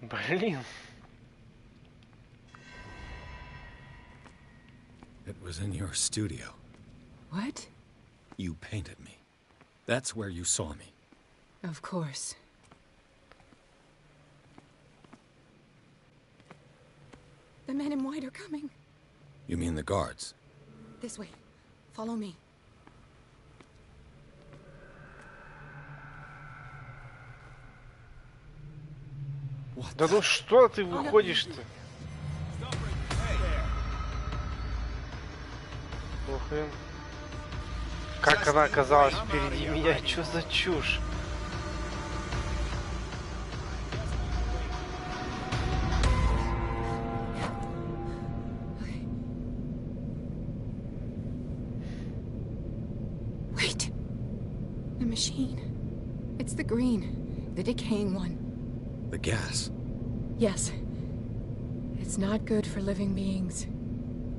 Блин. It was in your studio. What? You painted me. That's where you saw me. Of course. The men in white are coming. You mean the guards? This way. Follow me. Да ну что ты выходишь-то? Охрен. Как она оказалась впереди меня? Что за чушь? Wait. The machine. It's the green. The decaying one. The gas. Yes. It's not good for living beings.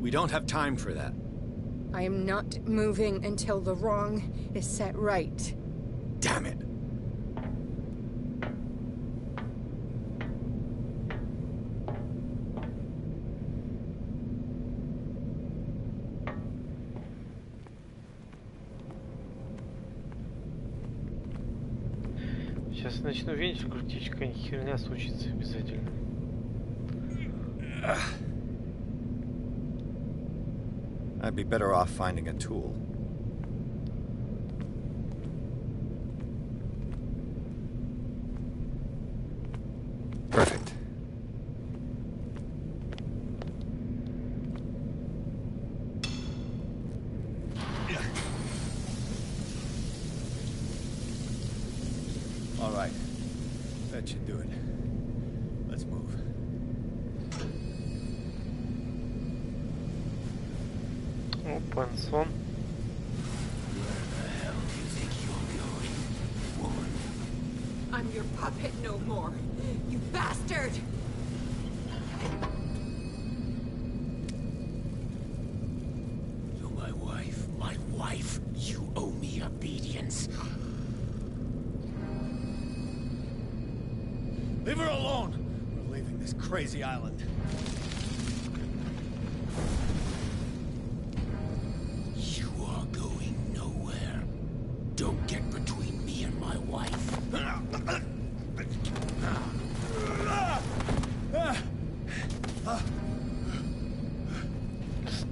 We don't have time for that. I am not moving until the wrong is set right. Damn it. Сейчас начну вентиль крутить, какая-нибудь херня случится обязательно. I'd be better off finding a tool. Perfect. All right. That should do it. Let's move. Опансон. I'm your puppet no more, you bastard! You're my wife. My wife. You owe me obedience. Leave her alone! We're leaving this crazy island. You are going nowhere. Don't get between me and my wife.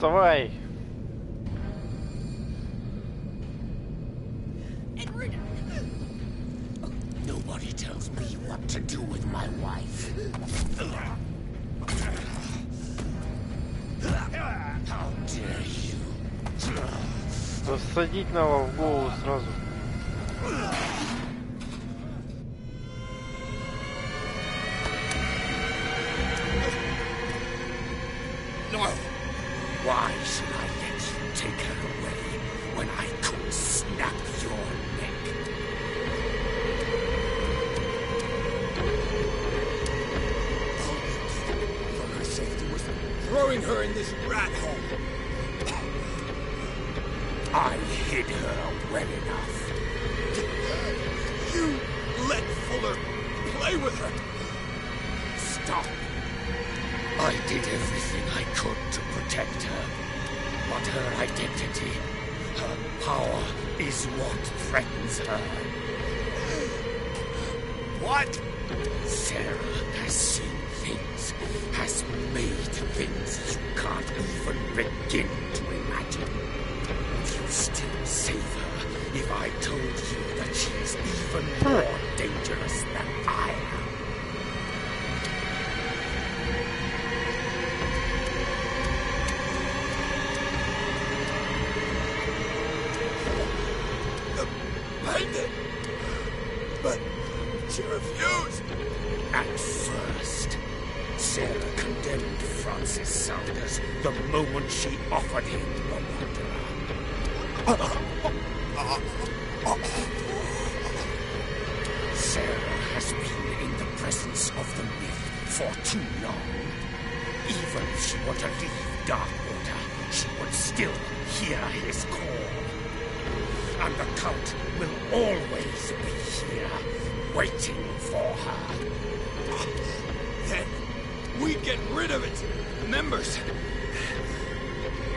Вставай! Nobody tells me what to do with my wife. How dare you? Засадить надо в голову сразу. No! Why should I let you take her away when I could snap your neck? For her safety was throwing her in this rat hole. I hid her well enough. You let Fuller play with her. Stop. I did everything I could to protect her. But her identity, her power, is what threatens her. What? Sarah has seen things, has made things you can't even begin to imagine. Would you still save her if I told you that she is even more dangerous than I am? But she refused. At first, Sarah condemned Francis Saunders the moment she offered him the Wanderer. Sarah has been in the presence of the myth for too long. Even if she were to leave Darkwater, she would still hear his call. And the Count will always be here, waiting for her. Then we get rid of it, members.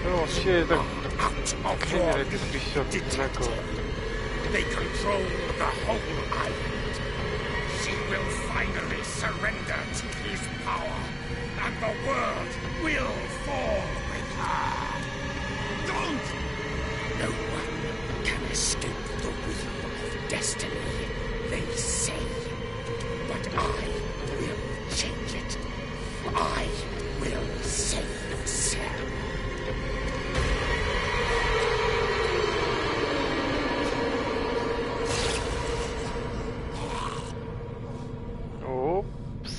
Ну, все это Out of your detective. They control the whole island. She will finally surrender to his power, and the world will fall with her. Don't! No one can escape the wheel of destiny, they say. But I will change it. I will save Sarah. Опс.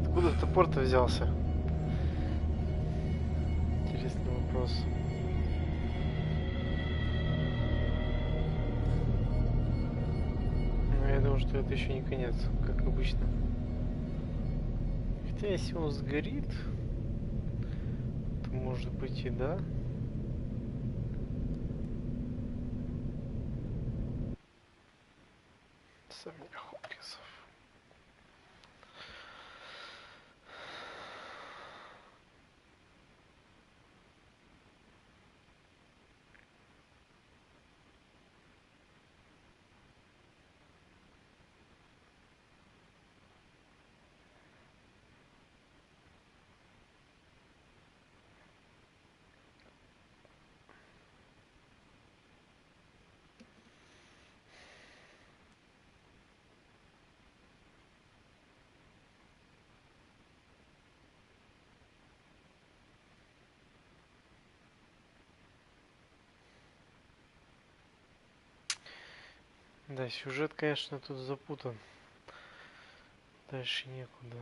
Откуда топор-то взялся? Интересный вопрос. Но я думаю, что это еще не конец, как обычно. Хотя если он сгорит, то может быть и да. Сами Хопкинсов. Да, сюжет, конечно, тут запутан. Дальше некуда.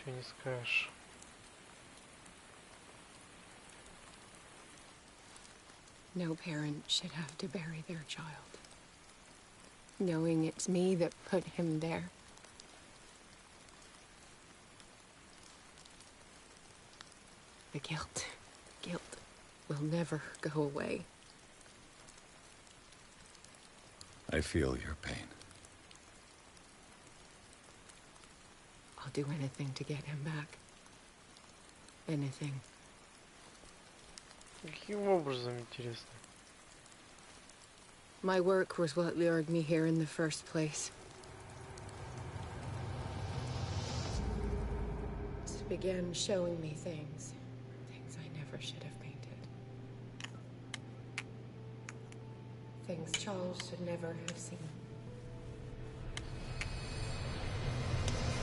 Ничего не скажешь. No parent should have to bury their child, knowing it's me that put him there. The guilt will never go away. I feel your pain. I'll do anything to get him back. Anything. Каким образом, интересно? My work was what lured me here in the first place. It began showing me things I never should have painted. Things Charles should never have seen.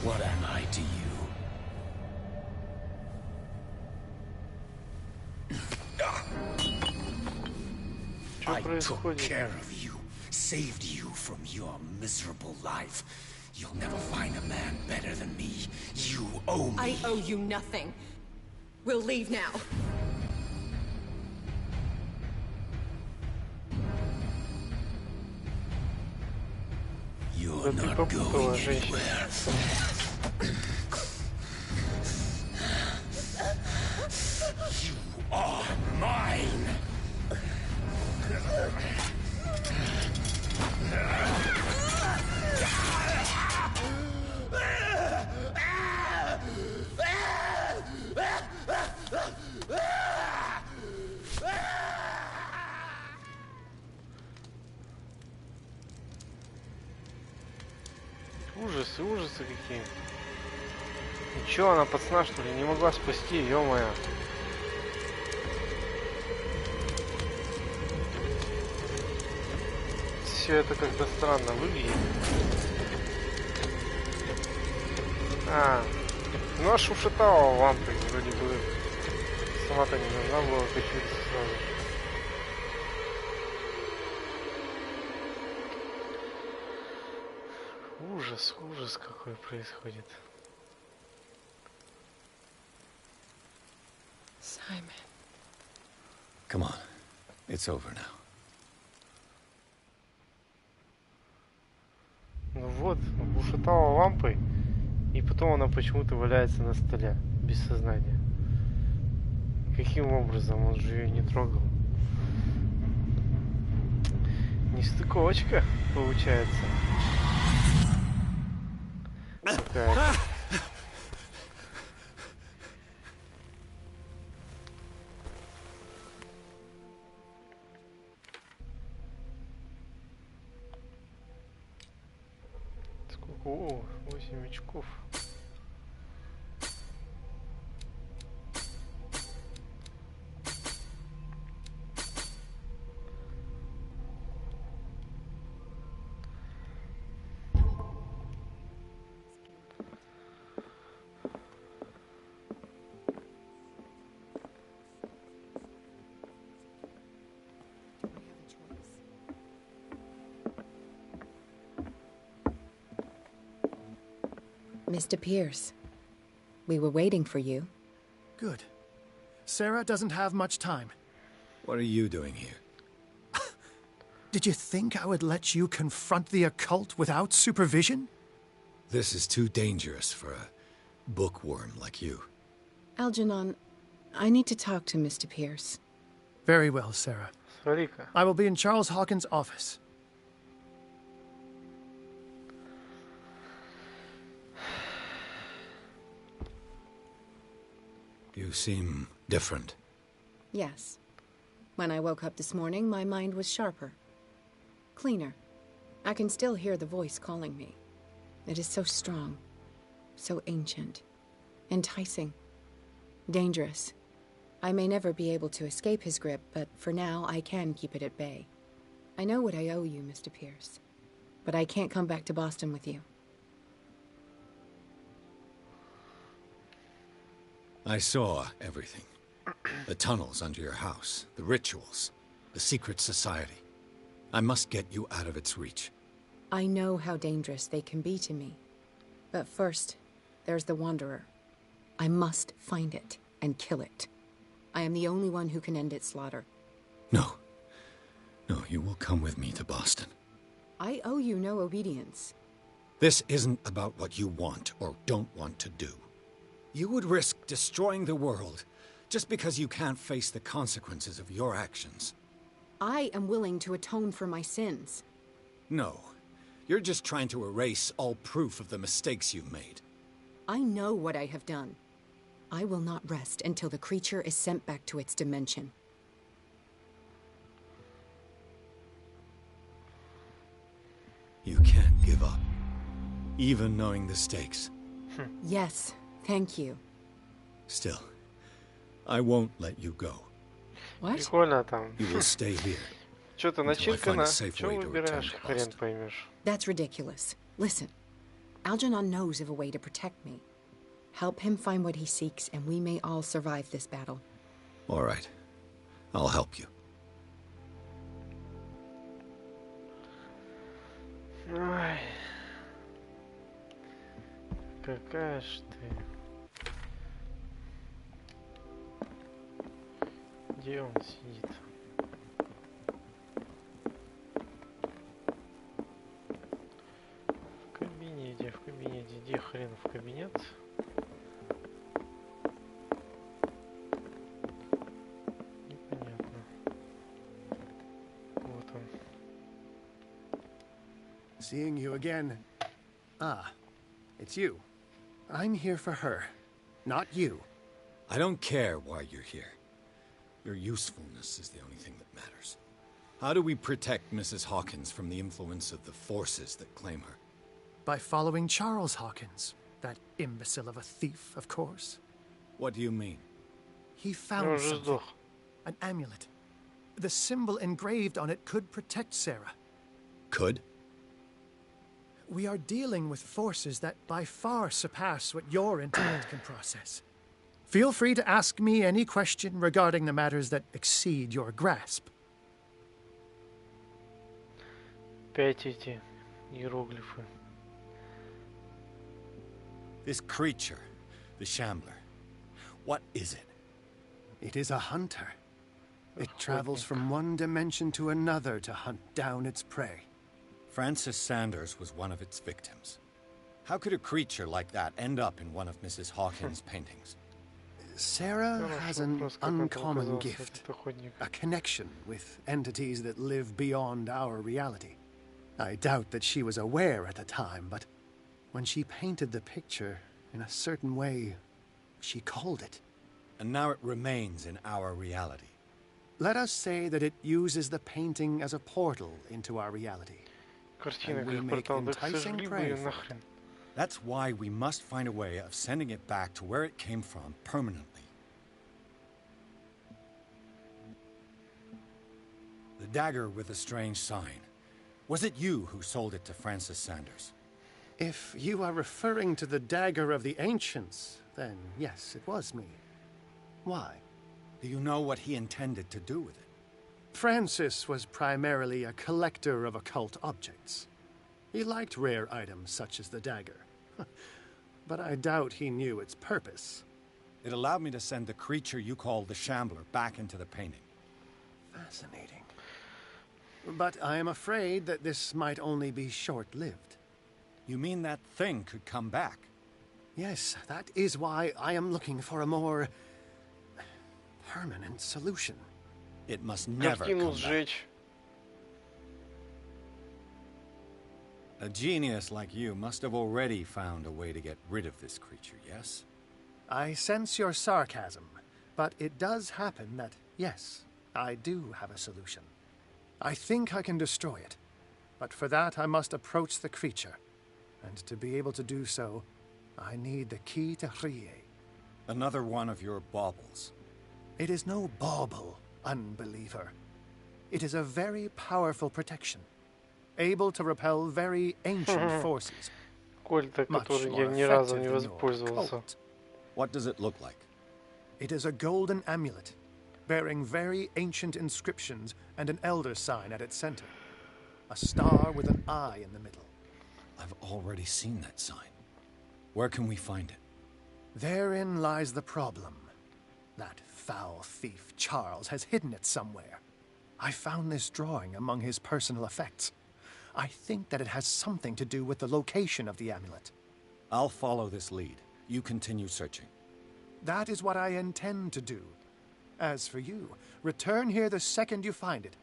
What am I to you? I took care of you, saved you from your miserable life. You'll never find a man better than me. You owe me. I owe you nothing. We'll leave now. You're not going anywhere. You are mine. Ужасы, ужасы какие. Ничего, она пацана, что ли, не могла спасти, ё-моё. Все это как-то странно выглядит. Ну аж ушатала лампы, вроде бы сама-то не нужна была, качаться сразу. Ужас, ужас какой происходит. Simon. Come on. It's over now. Ну вот, ушатала лампой, и потом она почему-то валяется на столе, без сознания. Каким образом? Он же ее не трогал. Нестыковочка получается. Какая-то. Сколько? О, 8 очков. Mr. Pierce, we were waiting for you. Good. Sarah doesn't have much time. What are you doing here? Did you think I would let you confront the occult without supervision? This is too dangerous for a bookworm like you. Algernon, I need to talk to Mr. Pierce. Very well, Sarah. I will be in Charles Hawkins' office. You seem different. Yes. When I woke up this morning, my mind was sharper. Cleaner. I can still hear the voice calling me. It is so strong. So ancient. Enticing. Dangerous. I may never be able to escape his grip, but for now, I can keep it at bay. I know what I owe you, Mr. Pierce. But I can't come back to Boston with you. I saw everything. The tunnels under your house, the rituals, the secret society. I must get you out of its reach. I know how dangerous they can be to me. But first, there's the Wanderer. I must find it and kill it. I am the only one who can end its slaughter. No. No, you will come with me to Boston. I owe you no obedience. This isn't about what you want or don't want to do. You would risk destroying the world just because you can't face the consequences of your actions. I am willing to atone for my sins. No. You're just trying to erase all proof of the mistakes you made. I know what I have done. I will not rest until the creature is sent back to its dimension. You can't give up, even knowing the stakes. Yes, thank you. Still, I won't let you go. What? Прикольно там. You will stay here. Что-то until I find начинкано. a safe Что way to return выбираешь, to хрен Boston. поймешь. That's ridiculous. Listen, Algernon knows of a way to protect me. Help him find what he seeks, and we may all survive this battle. All right. I'll help you. Ой. Какая ж ты. Где он сидит? В кабинете, где хрен в кабинет? Непонятно. Вот он. Seeing you again. Ah, it's you. I'm here for her, not you. I don't care why you're here. Your usefulness is the only thing that matters. How do we protect Mrs. Hawkins from the influence of the forces that claim her? By following Charles Hawkins, that imbecile of a thief, of course. What do you mean? He found something. An amulet. The symbol engraved on it could protect Sarah. Could? We are dealing with forces that by far surpass what your intellect can process. Feel free to ask me any question regarding the matters that exceed your grasp. Опять эти иероглифы. This creature, the Shambler, what is it? It is a hunter. It travels from one dimension to another to hunt down its prey. Francis Sanders was one of its victims. How could a creature like that end up in one of Mrs. Hawkins' paintings? Sarah has an uncommon gift, a connection with entities that live beyond our reality. I doubt that she was aware at the time, but when she painted the picture in a certain way, she called it. And now it remains in our reality. Let us say that it uses the painting as a portal into our reality. Картина как портал, да сожгли бы её нахрен. That's why we must find a way of sending it back to where it came from permanently. The dagger with the strange sign. Was it you who sold it to Francis Sanders? If you are referring to the dagger of the ancients, then yes, it was me. Why? Do you know what he intended to do with it? Francis was primarily a collector of occult objects. He liked rare items such as the dagger. But I doubt he knew its purpose. It allowed me to send the creature you call the Shambler back into the painting. Fascinating. But I am afraid that this might only be short-lived. You mean that thing could come back? Yes, that is why I am looking for a more permanent solution. It must never Картину come back. сжечь. A genius like you must have already found a way to get rid of this creature, yes? I sense your sarcasm, but it does happen that, yes, I do have a solution. I think I can destroy it, but for that I must approach the creature. And to be able to do so, I need the key to Rie. Another one of your baubles. It is no bauble, unbeliever. It is a very powerful protection, able to repel very ancient forces. Кольта, Much который more я ни разу effective не than your воспользовался. cult. What does it look like? It is a golden amulet, bearing very ancient inscriptions and an elder sign at its center. A star with an eye in the middle. I've already seen that sign. Where can we find it? Therein lies the problem. That foul thief, Charles, has hidden it somewhere. I found this drawing among his personal effects. I think that it has something to do with the location of the amulet. I'll follow this lead. You continue searching. That is what I intend to do. As for you, return here the second you find it.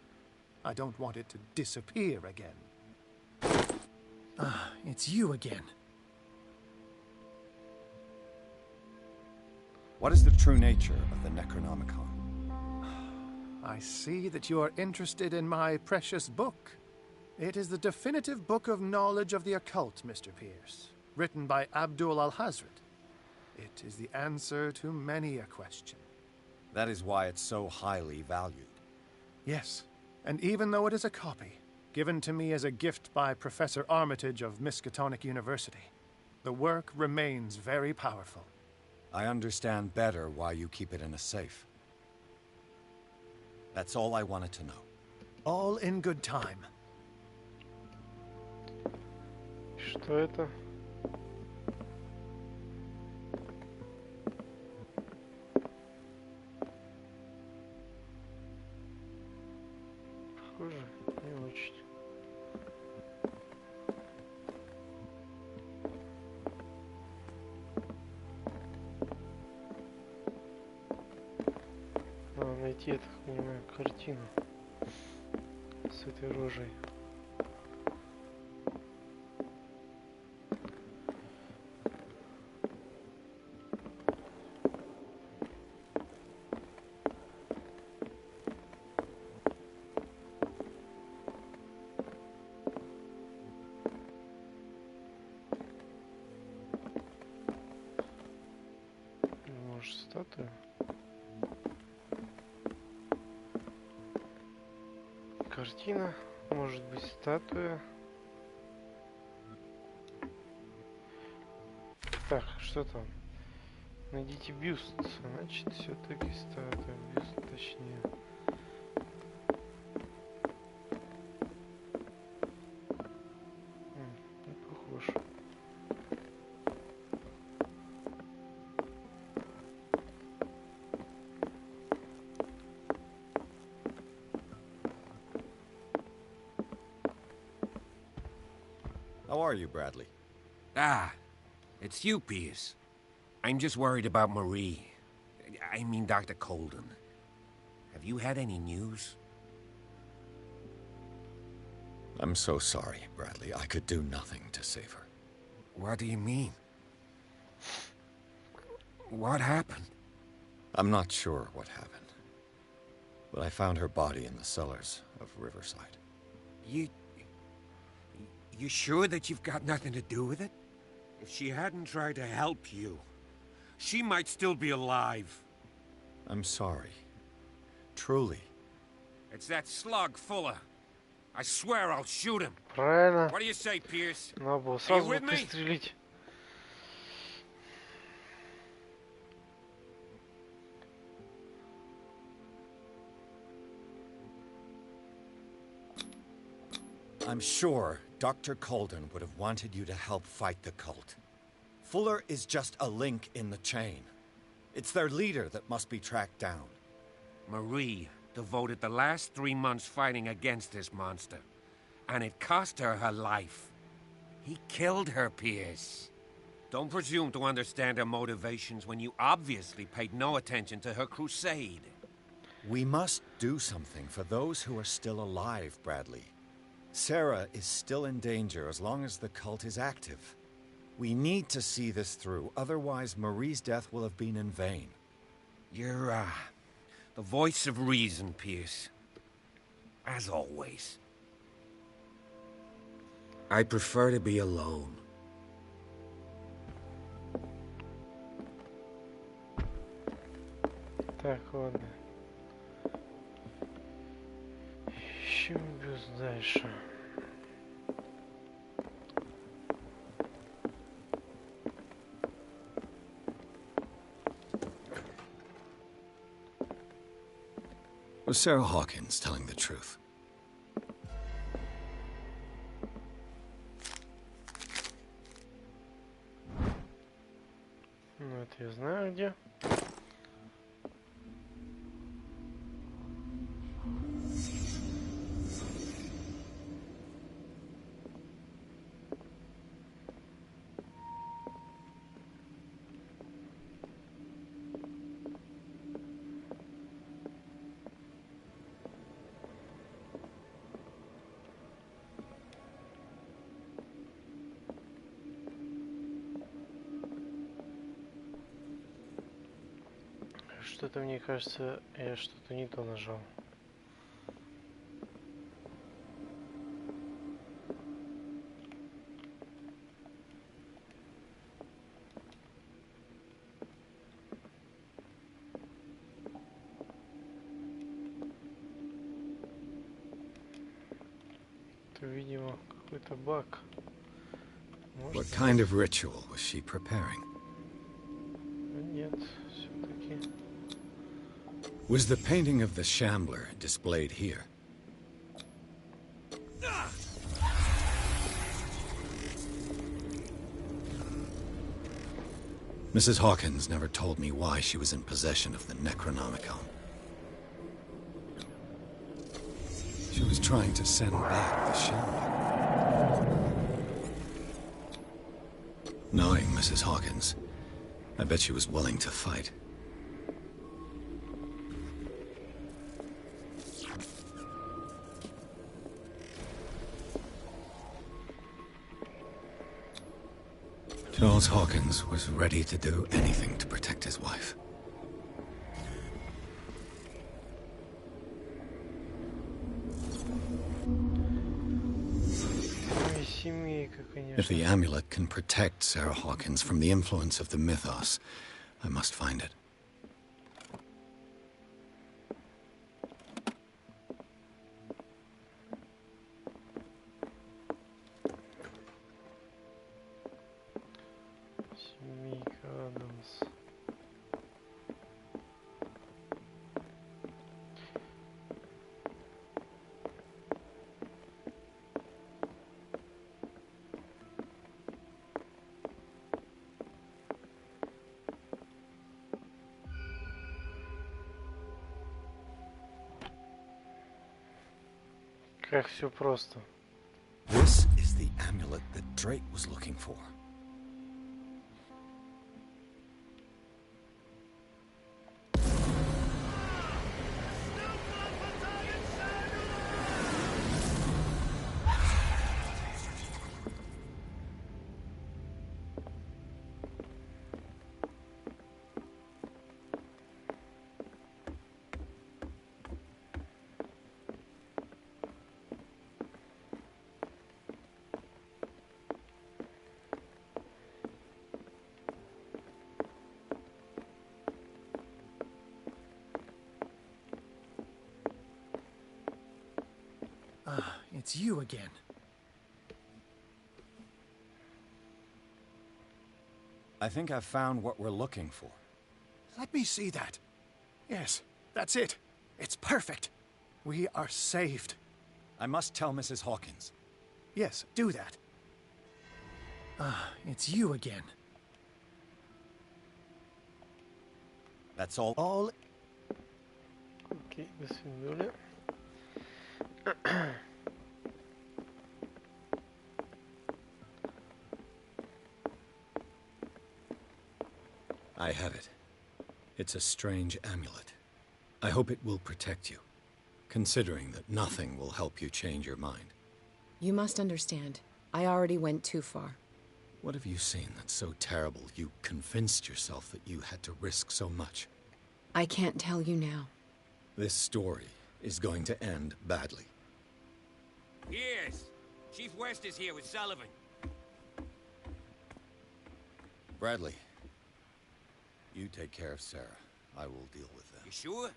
I don't want it to disappear again. Ah, it's you again. What is the true nature of the Necronomicon? I see that you are interested in my precious book. It is the definitive book of knowledge of the occult, Mr. Pierce, written by Abdul al-Hazred. It is the answer to many a question. That is why it's so highly valued. Yes, and even though it is a copy, given to me as a gift by Professor Armitage of Miskatonic University, the work remains very powerful. I understand better why you keep it in a safe. That's all I wanted to know. All in good time. Что это? Похоже, не очень. Надо найти, я так понимаю, картину с этой рожей. Может, статуя? Картина, может быть, статуя. Так, что там? Найдите бюст. Значит, все-таки статуя, бюст, точнее. Не похож. How are you, Bradley? Ah, it's you, Pierce. I'm just worried about Marie. I mean, Dr. Colden. Have you had any news? I'm so sorry, Bradley. I could do nothing to save her. What do you mean? What happened? I'm not sure what happened. But I found her body in the cellars of Riverside. You sure that you've got nothing to do with it? If she hadn't tried to help you, she might still be alive. I'm sorry. Truly. It's that slug, Fuller. I swear I'll shoot him. Правильно. What do you say, Pierce? Надо было Are you сразу with me? пристрелить. I'm sure Dr. Colden would have wanted you to help fight the cult. Fuller is just a link in the chain. It's their leader that must be tracked down. Marie devoted the last 3 months fighting against this monster. And it cost her her life. He killed her, Pierce. Don't presume to understand her motivations when you obviously paid no attention to her crusade. We must do something for those who are still alive, Bradley. Sarah is still in danger as long as the cult is active. We need to see this through, otherwise Marie's death will have been in vain. You're, the voice of reason, Pierce. As always. I prefer to be alone. Так, ладно. Ищем бюст дальше. Was Sarah Hawkins telling the truth? Ну, это я Что-то мне кажется, я что-то не то нажал. Это, видимо, какой-то баг. What kind of ritual was she preparing? Нет, все-таки. Was the painting of the Shambler displayed here? Mrs. Hawkins never told me why she was in possession of the Necronomicon. She was trying to send back the Shambler. Knowing Mrs. Hawkins, I bet she was willing to fight. Charles Hawkins was ready to do anything to protect his wife. If the amulet can protect Sarah Hawkins from the influence of the mythos, I must find it. Как все просто. This is the amulet that Drake was looking for. It's you again. I think I've found what we're looking for. Let me see that. Yes, that's it. It's perfect. We are saved. I must tell Mrs. Hawkins. Yes, do that. It's you again. That's all. Окей, до свидания. I have it. It's a strange amulet. I hope it will protect you, considering that nothing will help you change your mind. You must understand. I already went too far. What have you seen that's so terrible you convinced yourself that you had to risk so much? I can't tell you now. This story is going to end badly. Yes! Chief West is here with Sullivan. Bradley, you take care of Sarah. I will deal with them. You sure?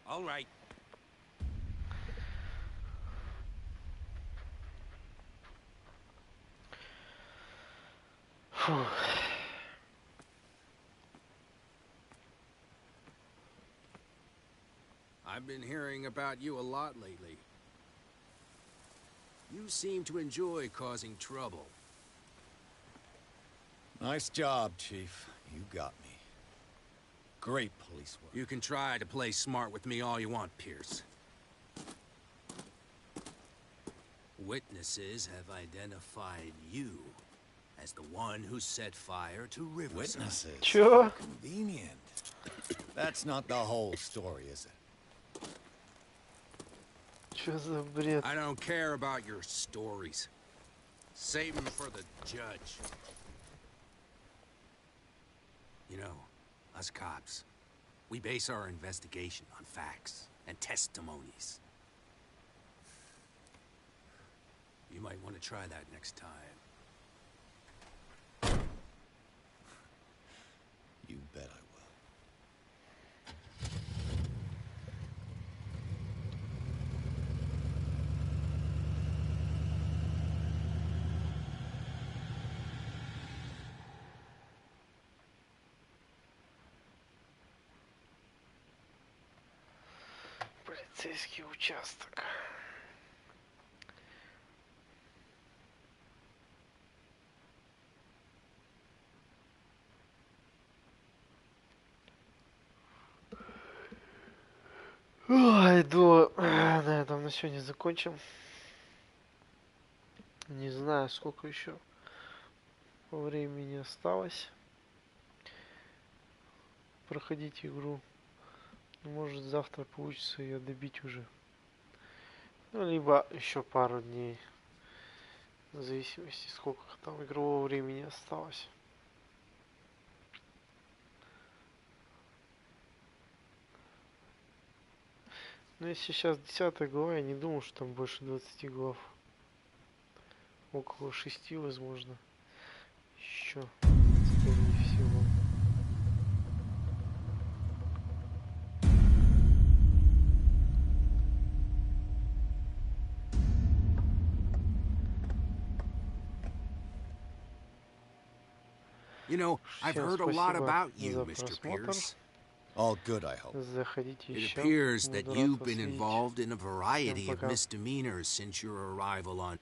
All right. I've been hearing about you a lot lately. You seem to enjoy causing trouble. Nice job, Chief. You got me. Great police work. You can try to play smart with me all you want, Pierce. Witnesses have identified you as the one who set fire to Riverside. Witnesses? Sure. Convenient. That's not the whole story, is it? Чё за бред? I don't care about your stories. Save them for the judge. You know, us cops, We base our investigation on facts and testimonies. You might want to try that next time. You bet I will. Полицейский участок. Ой, на этом на сегодня закончим. Не знаю, сколько еще времени осталось проходить игру. Может, завтра получится ее добить уже. Ну, либо еще пару дней. В зависимости, сколько там игрового времени осталось. Но если сейчас 10 глава, я не думаю, что там больше 20 глав. Около 6, возможно. Еще, скорее всего. You know, I've heard a lot about you, Mr. Pierce. All good, I hope. It appears that you've been involved in a variety of misdemeanors since your arrival on...